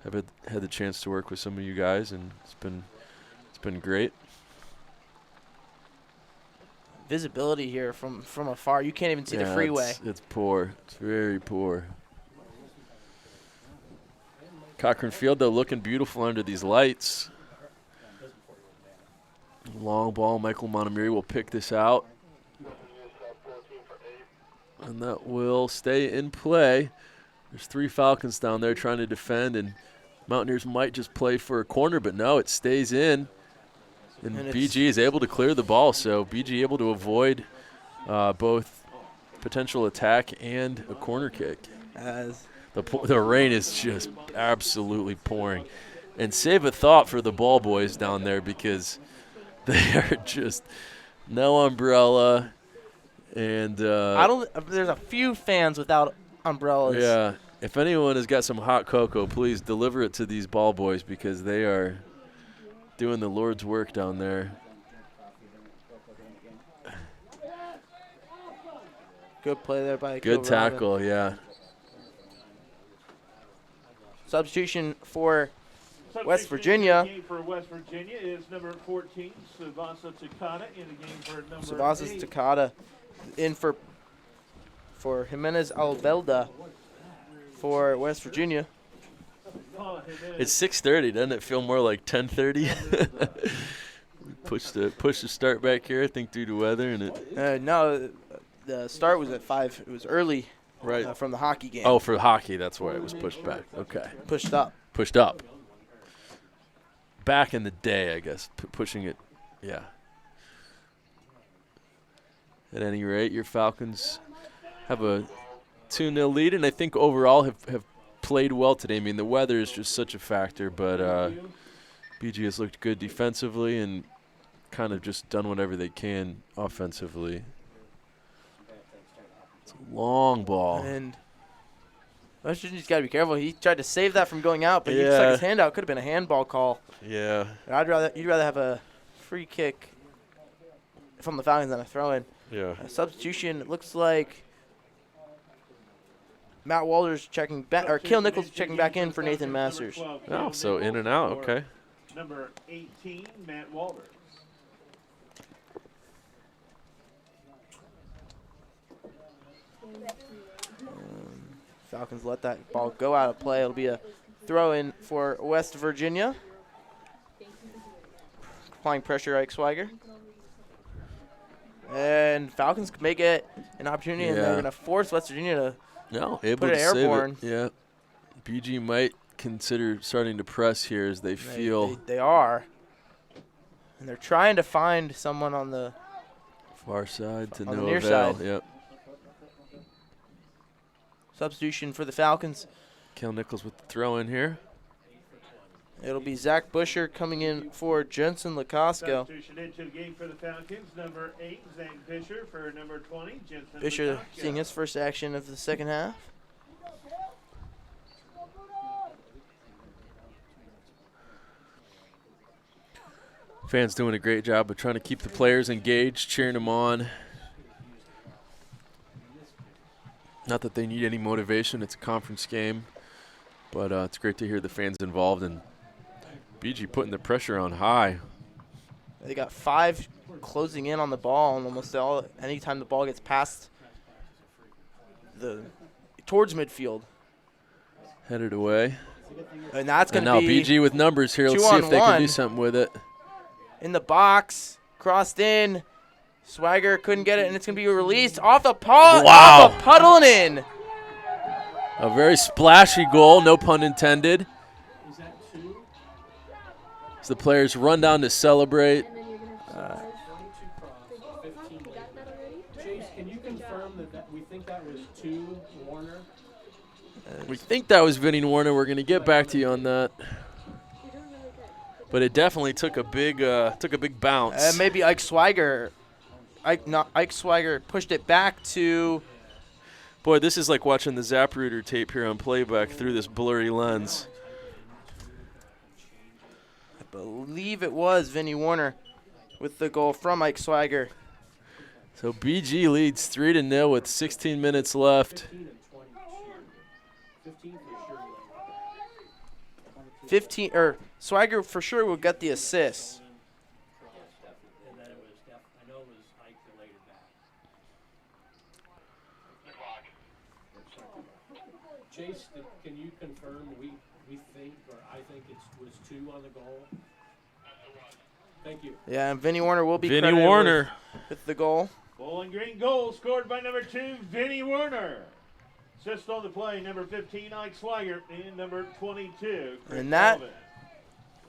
I've had the chance to work with some of you guys, and it's been great. Visibility here from afar. You can't even see the freeway. It's poor. It's very poor. Cochran Field, though, looking beautiful under these lights. Long ball. Michael Montemiri will pick this out. And that will stay in play. There's 3 Falcons down there trying to defend, and Mountaineers might just play for a corner, but no, it stays in. And BG is able to clear the ball, so BG able to avoid both potential attack and a corner kick. As The rain is just absolutely pouring. And save a thought for the ball boys down there because they are just no umbrella. And there's a few fans without umbrellas. Yeah. If anyone has got some hot cocoa, please deliver it to these ball boys because they are doing the Lord's work down there. Good play there by Good Kilraven. tackle, yeah. Substitution for West Virginia. For West Virginia is number 14, Tsubasa Takada, in the game for number Tsubasa 8. Takada in for Jimenez Albelda for West Virginia. It's 6:30, doesn't it feel more like 10:30? Push the start back here, I think, due to weather, and it. No, the start was at 5. It was early, right, from the hockey game. Oh, for hockey, that's why it was pushed back. Okay. Pushed up. Pushed up. Back in the day, I guess, pushing it, yeah. At any rate, your Falcons have a 2-0 lead, and I think overall have played well today. I mean, the weather is just such a factor, but BG has looked good defensively and kind of just done whatever they can offensively. It's a long ball. And West Virginia's got to be careful. He tried to save that from going out, but he stuck his hand out. Could have been a handball call. Yeah. You'd rather have a free kick from the Falcons than a throw-in. Yeah. A substitution. It looks like Matt Walters checking back, or Kale Nichols checking back in for Nathan Masters. Oh, so in and out. Okay. Number 18, Matt Walters. Falcons let that ball go out of play. It'll be a throw-in for West Virginia. Applying pressure, Ike Swiger. And Falcons make it an opportunity, and they're going to force West Virginia to able put to it airborne. Save it. Yeah. BG might consider starting to press here as they feel. They are. And they're trying to find someone on the far side to no the near avail. side. Yep. Substitution for the Falcons. Kale Nichols with the throw in here. It'll be Zach Busher coming in for Jensen Lacosco. Substitution into the game for the Falcons. Number 8, Zach Fisher, for number 20, Jensen Fisher Lacosco. seeing his first action of the second half. Fans doing a great job of trying to keep the players engaged, cheering them on. Not that they need any motivation. It's a conference game. But it's great to hear the fans involved and BG putting the pressure on high. They got 5 closing in on the ball, and almost anytime the ball gets past towards midfield. Headed away. And that's going to now be BG with numbers here. Let's see if they can do something with it. In the box, crossed in, Swagger couldn't get it, and it's going to be released off the puddle. Wow. Off the puddle and in. A very splashy goal, no pun intended. Is that two? As the players run down to celebrate. And then you're gonna have 22 cross, 15 you got that already? Chase, can you confirm that we think that was two Warner? We think that was Vinny Warner. We're going to get back to you on that. You're doing really good. But it definitely took a big bounce. Maybe Ike Swagger. Ike Swagger pushed it back to. Boy, this is like watching the Zapruder tape here on playback through this blurry lens. I believe it was Vinny Warner with the goal from Ike Swagger. So BG leads 3-0 with 16 minutes left. 15 and 22. 15 for sure. 15 Swagger for sure will get the assist. And then it was I know it was Ike that laid it back. Chase, can you confirm we think, or I think it was two on the goal? Thank you. Yeah, and Vinny Warner will be Vinny credited Warner. with the goal. Bowling Green goal scored by number 2, Vinny Werner. Assist on the play, number 15, Ike Swigert, and number 22, Chris And that- Melvin.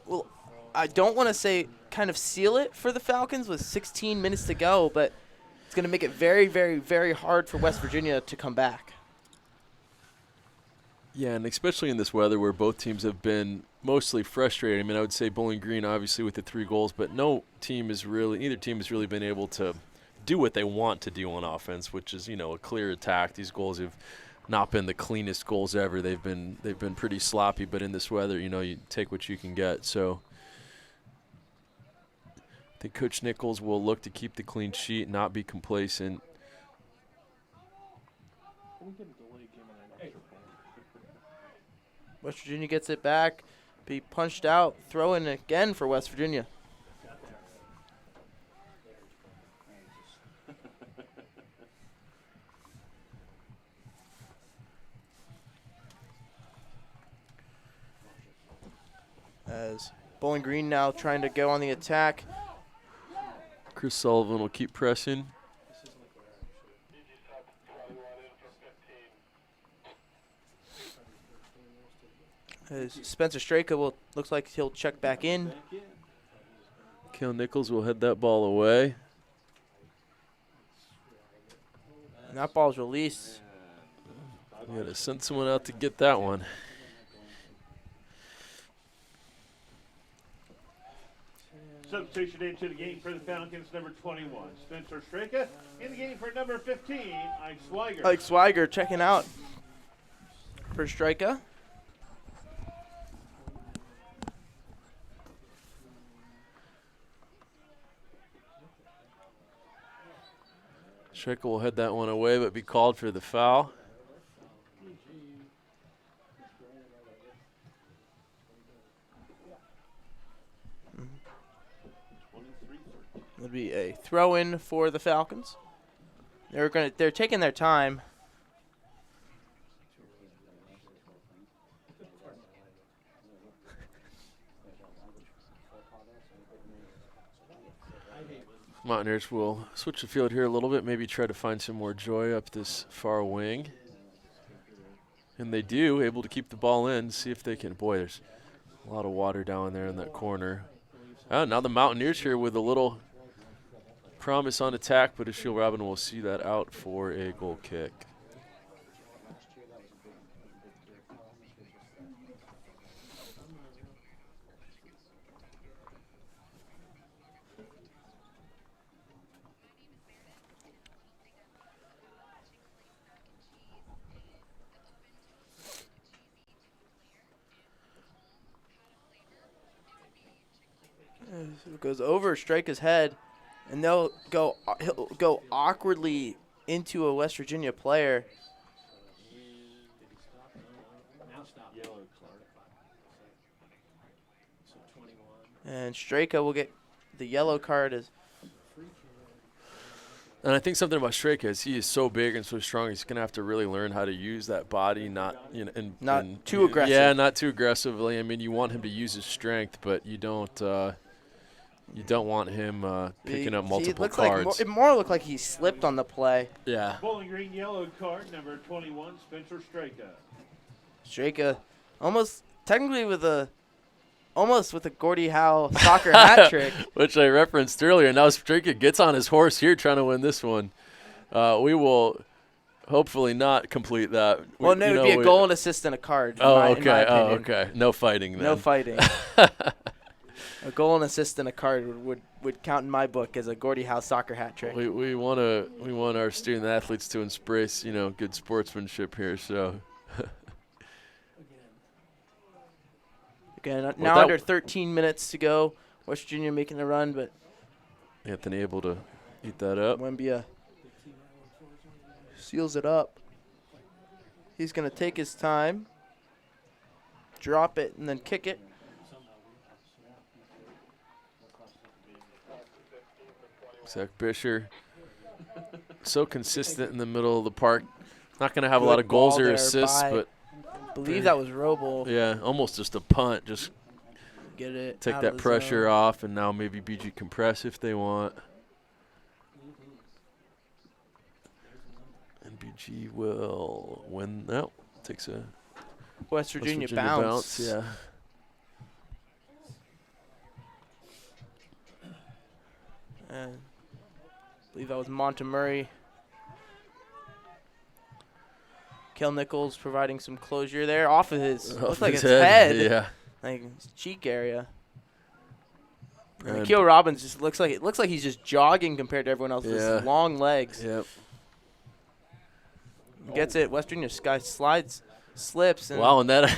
Well, I don't want to say kind of seal it for the Falcons with 16 minutes to go, but it's going to make it very, very, very hard for West Virginia to come back. Yeah, and especially in this weather where both teams have been mostly frustrated. I mean, I would say Bowling Green obviously with the 3 goals, but either team has really been able to do what they want to do on offense, which is, a clear attack. These goals have not been the cleanest goals ever. They've been pretty sloppy, but in this weather, you take what you can get. So I think Coach Nichols will look to keep the clean sheet, not be complacent. Can we get a delayed game on that extra point? West Virginia gets it back. Be punched out. Throw in again for West Virginia. As Bowling Green now trying to go on the attack. Chris Sullivan will keep pressing. As Spencer Straka looks like he'll check back in. Kel Nichols will head that ball away. And that ball's released. We got to send someone out to get that one. Substitution into the game for the Falcons, number 21, Spencer Straka. In the game for number 15, Ike Swigert. Ike Swigert checking out for Straka. Schrecker will head that one away, but be called for the foul. It'll be a throw-in for the Falcons. They're taking their time. Mountaineers will switch the field here a little bit, maybe try to find some more joy up this far wing. And they do, able to keep the ball in, see if they can. Boy, there's a lot of water down there in that corner. Oh, now the Mountaineers here with a little promise on attack, but Ashiel Robin will see that out for a goal kick. It goes over Strika's head, and he'll go awkwardly into a West Virginia player. Now stop. Yellow card. So 21. And Straka will get the yellow card. And I think something about Straka is he is so big and so strong. He's going to have to really learn how to use that body, not Too aggressive. Yeah, not too aggressively. I mean, you want him to use his strength, but you don't. you don't want him picking up See, multiple it cards. it more looked like he slipped on the play. Yeah. Bowling green yellow card, number 21, Spencer Straka. Straka, almost technically almost with a Gordie Howe soccer hat trick. Which I referenced earlier. Now Straka gets on his horse here trying to win this one. We will hopefully not complete that. Well, no, it would be a goal and assist and a card. Oh, in my okay. Oh, opinion. okay. No fighting then. No fighting. A goal and assist and a card would count in my book as a Gordie Howe soccer hat trick. We want our student athletes to embrace good sportsmanship here. So Again, now under 13 minutes to go. West Virginia making a run, but Anthony able to eat that up. Wembia seals it up. He's going to take his time, drop it, and then kick it. Zach Bisher, so consistent in the middle of the park. Not going to have a lot of goals or assists, but I believe that was Roble. yeah, almost just a punt. Just Get it. take out that of the pressure zone. off, and now maybe BG compress if they want. And BG will win. No, takes a West Virginia, West Virginia bounce. Yeah. And I believe that was Montemurray. Kel Nichols providing some closure there off of his, Off looks like his his head. Yeah. Like his cheek area. And And- Akil Robbins just looks like he's just jogging compared to everyone else with Yeah. his long legs. Yep. Gets it. West Virginia guy slips. And Wow, and that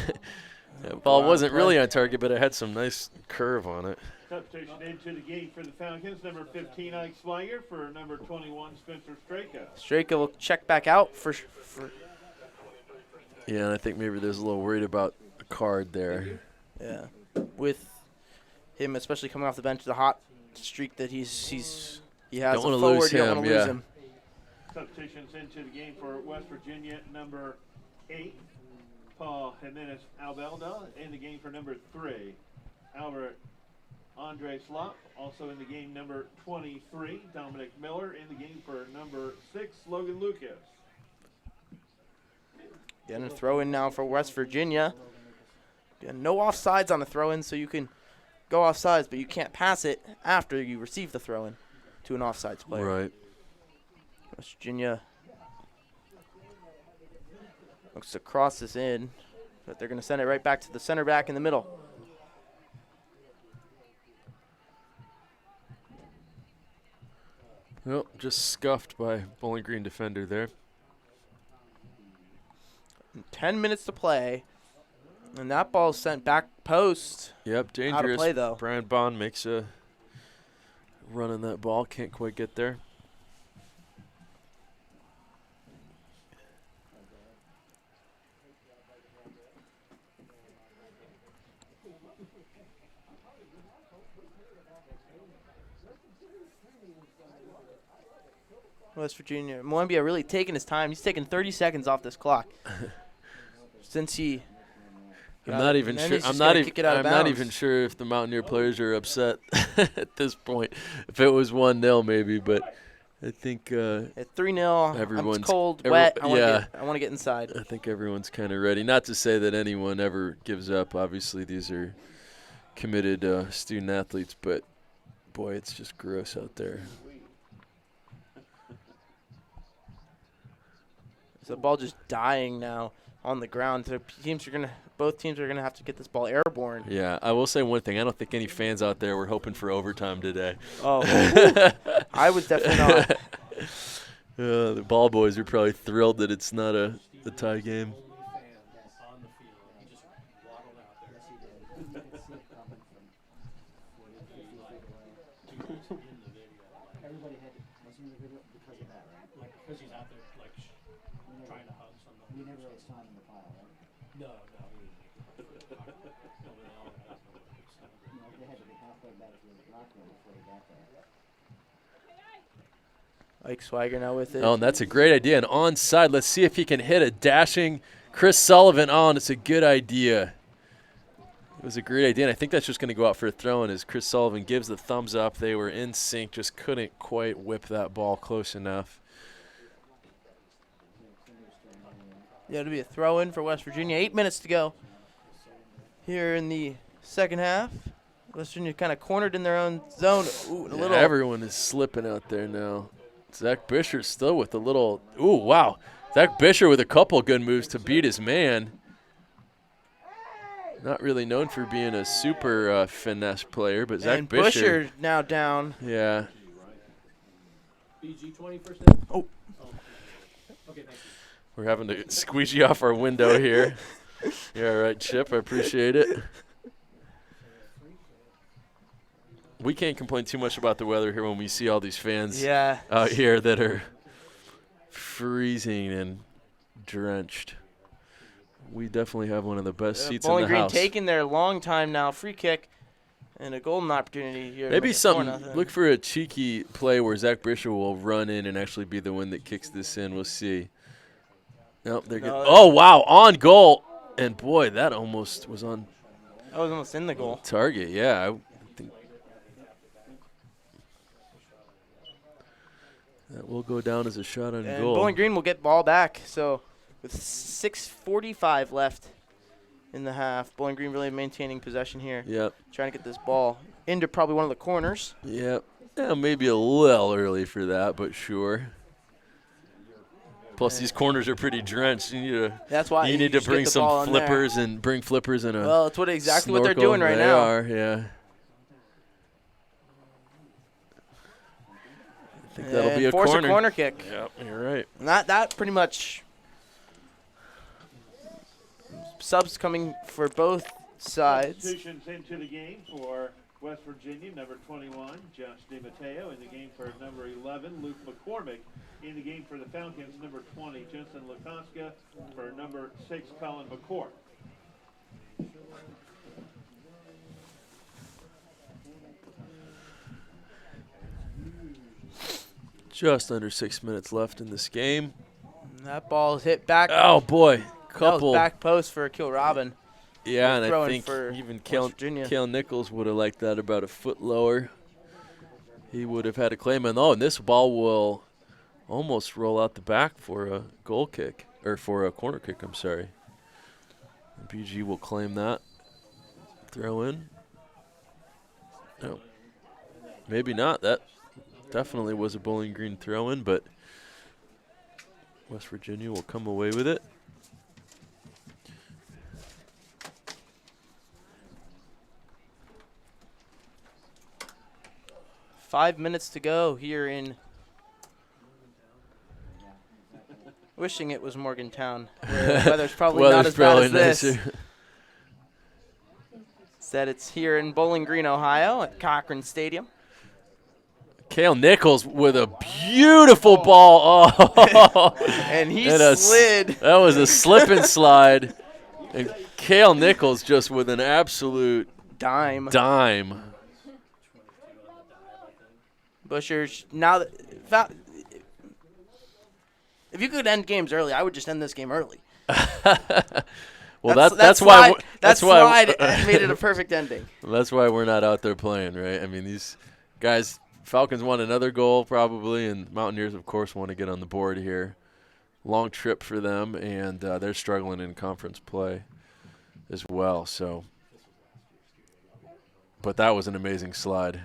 ball Wow, wasn't play. really on target, but it had some nice curve on it. Substitution into the game for the Falcons, number 15, Ike Swiger, for number 21, Spencer Straka. Straka will check back out for Yeah, and I think maybe there's a little worried about the card there. yeah, with him especially coming off the bench, the hot streak that he has. Don't wanna forward, lose you don't him, wanna lose yeah. him. Substitutions into the game for West Virginia, number 8, Paul Jimenez Albelda. In the game for number 3, Albert Andre Slop. Also in the game, number 23, Dominic Miller. In the game for number 6, Logan Lucas. Getting a throw in now for West Virginia. Again, no offsides on the throw in, so you can go offsides, but you can't pass it after you receive the throw in to an offsides player. Right. West Virginia looks to cross this in, but they're going to send it right back to the center back in the middle. Well, just scuffed by Bowling Green defender there. 10 minutes to play, and that ball's sent back post. Yep, dangerous. Out of play, though. Brian Bond makes a run on that ball. Can't quite get there. West Virginia. Mwembia really taking his time. He's taking 30 seconds off this clock. Since he I'm not even sure. I'm not even sure if the Mountaineer players are upset at this point. If it was 1-0 maybe, but I think at 3-0. everyone's It's cold, wet. I yeah. want to get inside. I think everyone's kind of ready. Not to say that anyone ever gives up. Obviously, these are committed student athletes, but boy, it's just gross out there. The ball just dying now on the ground. So both teams are gonna have to get this ball airborne. Yeah, I will say one thing. I don't think any fans out there were hoping for overtime today. Oh, I was definitely not. The ball boys are probably thrilled that it's not a tie game. On the field, he just waddled out there. Everybody had, wasn't the video because of that, right? Like, because he's out there, like, trying to hug somebody. You never really saw him in the file, right? No, he didn't. Nobody else has no good stuff. You know, they had to be halfway back to the locker room before he got there. Ike Swiger now with it. Oh, and that's a great idea. And onside, let's see if he can hit a dashing Chris Sullivan on. It's a good idea. It was a great idea, and I think that's just going to go out for a throw, and as Chris Sullivan gives the thumbs up, they were in sync, just couldn't quite whip that ball close enough. Yeah, it'll be a throw in for West Virginia. 8 minutes to go here in the second half. West Virginia kind of cornered in their own zone. Ooh, and a little. Everyone is slipping out there now. Zach Bisher still with a little. Ooh, wow. Zach Bisher with a couple good moves to beat his man. Not really known for being a super finesse player, but Zach and Bisher. Busher now down. Yeah. BG20 first down? Oh. Okay, thank you. We're having to squeegee off our window here. Yeah, all right, Chip. I appreciate it. We can't complain too much about the weather here when we see all these fans out here that are freezing and drenched. We definitely have one of the best seats in Bowling the Green house. taking their long time now. Free kick and a golden opportunity here. Maybe to something. Look for a cheeky play where Zach Bisher will run in and actually be the one that kicks this in. We'll see. Nope, they're good. Oh, wow, on goal. And, boy, that almost was on That was almost in the goal. target. Yeah, I think that will go down as a shot on And goal. Bowling Green will get ball back. So with 6:45 left in the half, Bowling Green really maintaining possession here. Yep, Trying to get this ball into probably one of the corners. yep. Yeah, maybe a little early for that, but sure. Plus, these corners are pretty drenched. That's why You need to just get bring the ball some in there. flippers and bring flippers and a Well, it's exactly what they're snorkel. doing right They now. are, yeah. I think that'll be a force corner. a corner kick. Yep, you're right. And that pretty much subs coming for both sides. Substitutions into the game for West Virginia, number 21, Josh DiMatteo. In the game for number 11, Luke McCormick. In the game for the Falcons, number 20, Jensen Lakoska. For number 6, Colin McCourt. Just under 6 minutes left in this game. And that ball is hit back. Oh, boy. That Couple. was back post for Akil Robin. Yeah, and I throwing think for even West Virginia. Kale Nichols would have liked that about a foot lower. He would have had a claim. And, and this ball will almost roll out the back for a goal kick. Or for a corner kick, I'm sorry. BG will claim that. Throw in. No. Maybe not. That definitely was a Bowling Green throw-in, but West Virginia will come away with it. Five minutes to go here in. Wishing it was Morgantown. Where the weather's probably not as bad as this. nicer. Instead, it's here in Bowling Green, Ohio, at Cochran Stadium. Kale Nichols with a beautiful ball. Oh, And he And a slid. That was a slip and slide. And Kale Nichols just with an absolute Dime. dime. Busher, now that if you could end games early, I would just end this game early. Well, That that's why slide made it a perfect ending. that's why we're not out there playing, right? I mean, these guys, Falcons want another goal probably, and Mountaineers, of course, want to get on the board here. Long trip for them, and they're struggling in conference play as well. So, but that was an amazing slide.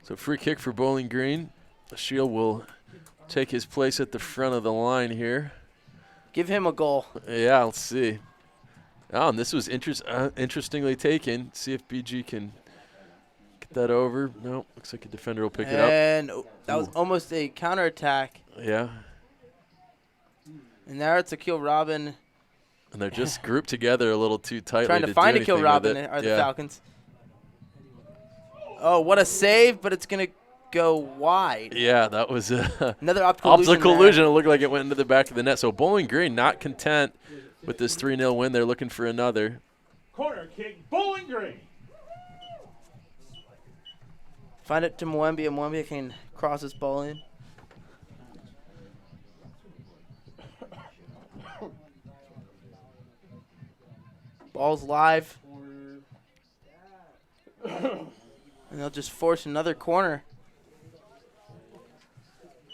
So free kick for Bowling Green. Shield will take his place at the front of the line here. Give him a goal. Yeah, let's see. Oh, and this was interestingly taken. See if BG can get that over. No, looks like a defender will pick it up. And that was almost a counterattack. Yeah, And there it's Akil Robin and they're just grouped together a little too tightly. trying to do find anything Akil with Robin, it. are the Yeah. Falcons. Oh, what a save, but it's going to go wide. Yeah, that was Another optical illusion. It looked like it went into the back of the net. So Bowling Green not content with this 3-0 win. They're looking for another. Corner kick, Bowling Green. Find it to Mwembia. Mwembia can cross this ball in. Ball's live. And they'll just force another corner.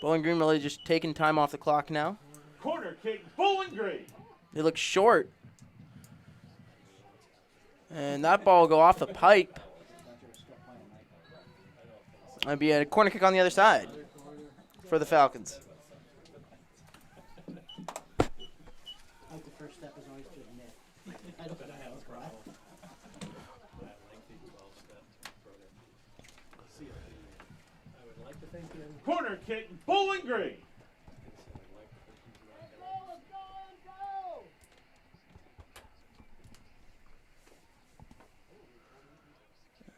Bowling Green really just taking time off the clock now. Corner kick, Bowling Green. They look short. And that ball will go off the pipe. That'd be a corner kick on the other side for the Falcons. I think the first step is always to admit. I don't know how it's right. I would like to thank him. Corner kick, Bowling Green.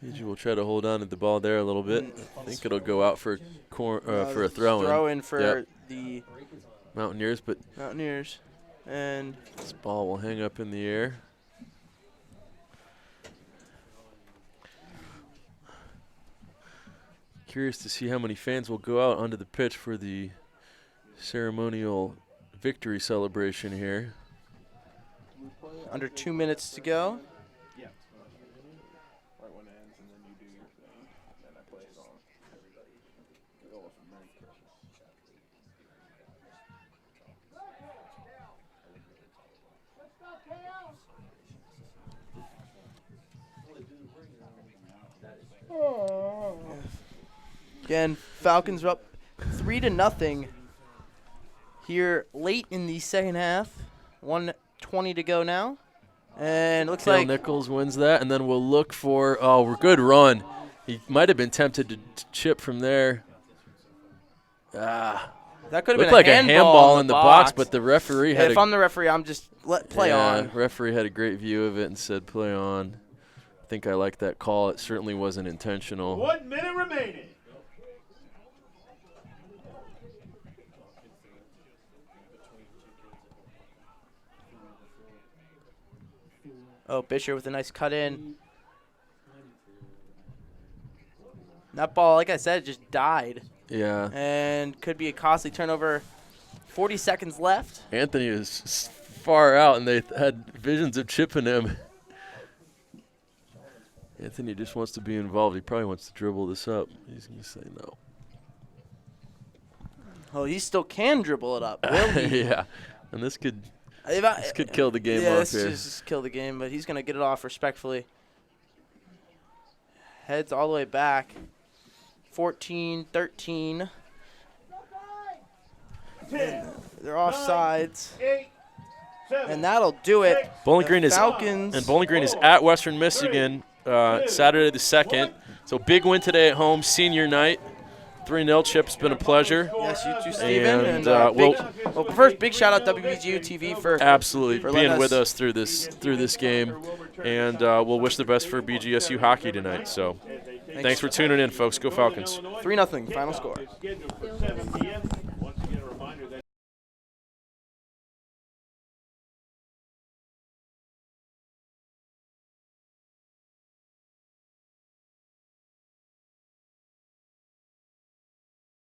BG will try to hold on to the ball there a little bit. I think it'll go out for a throw-in. Throw-in for the Mountaineers, but Mountaineers. And this ball will hang up in the air. Curious to see how many fans will go out onto the pitch for the ceremonial victory celebration here. under 2 minutes to go. Right when it ends, and then you do your thing, and I play it on. We all have a Merry Christmas. Again, Falcons are up 3-0 here late in the second half. 1:20 to go now. And it looks Cale like Nichols wins that, and then we'll look for good run. He might have been tempted to chip from there. that could have Looked been like a a handball in the box, but the referee had if I'm the referee, I'm just play on. Referee had a great view of it and said play on. I think I like that call. It certainly wasn't intentional. 1 minute remaining. Oh, Bisher with a nice cut in. That ball, like I said, just died. Yeah. And could be a costly turnover. 40 seconds left. Anthony is far out, and they had visions of chipping him. Anthony just wants to be involved. He probably wants to dribble this up. He's going to say no. Oh, he still can dribble it up. Will he? Yeah. And this could kill the game yeah, off this here. just kill the game, but he's going to get it off respectfully. Heads all the way back. 14-13. 10, They're offsides. 8, 7, And that'll do it. Bowling The Green is Falcons. and Bowling Green is at Western Michigan Saturday the 2nd. So big win today at home, senior night. 3-0. Chip's been a pleasure. Yes, you too, Steven. And, First, big shout out WBGU-TV for absolutely for being letting with us through this game, and we'll wish the best for BGSU hockey tonight. So, thanks for tuning in, folks. Go Falcons! 3-0 final score. Scheduled for 7 p.m.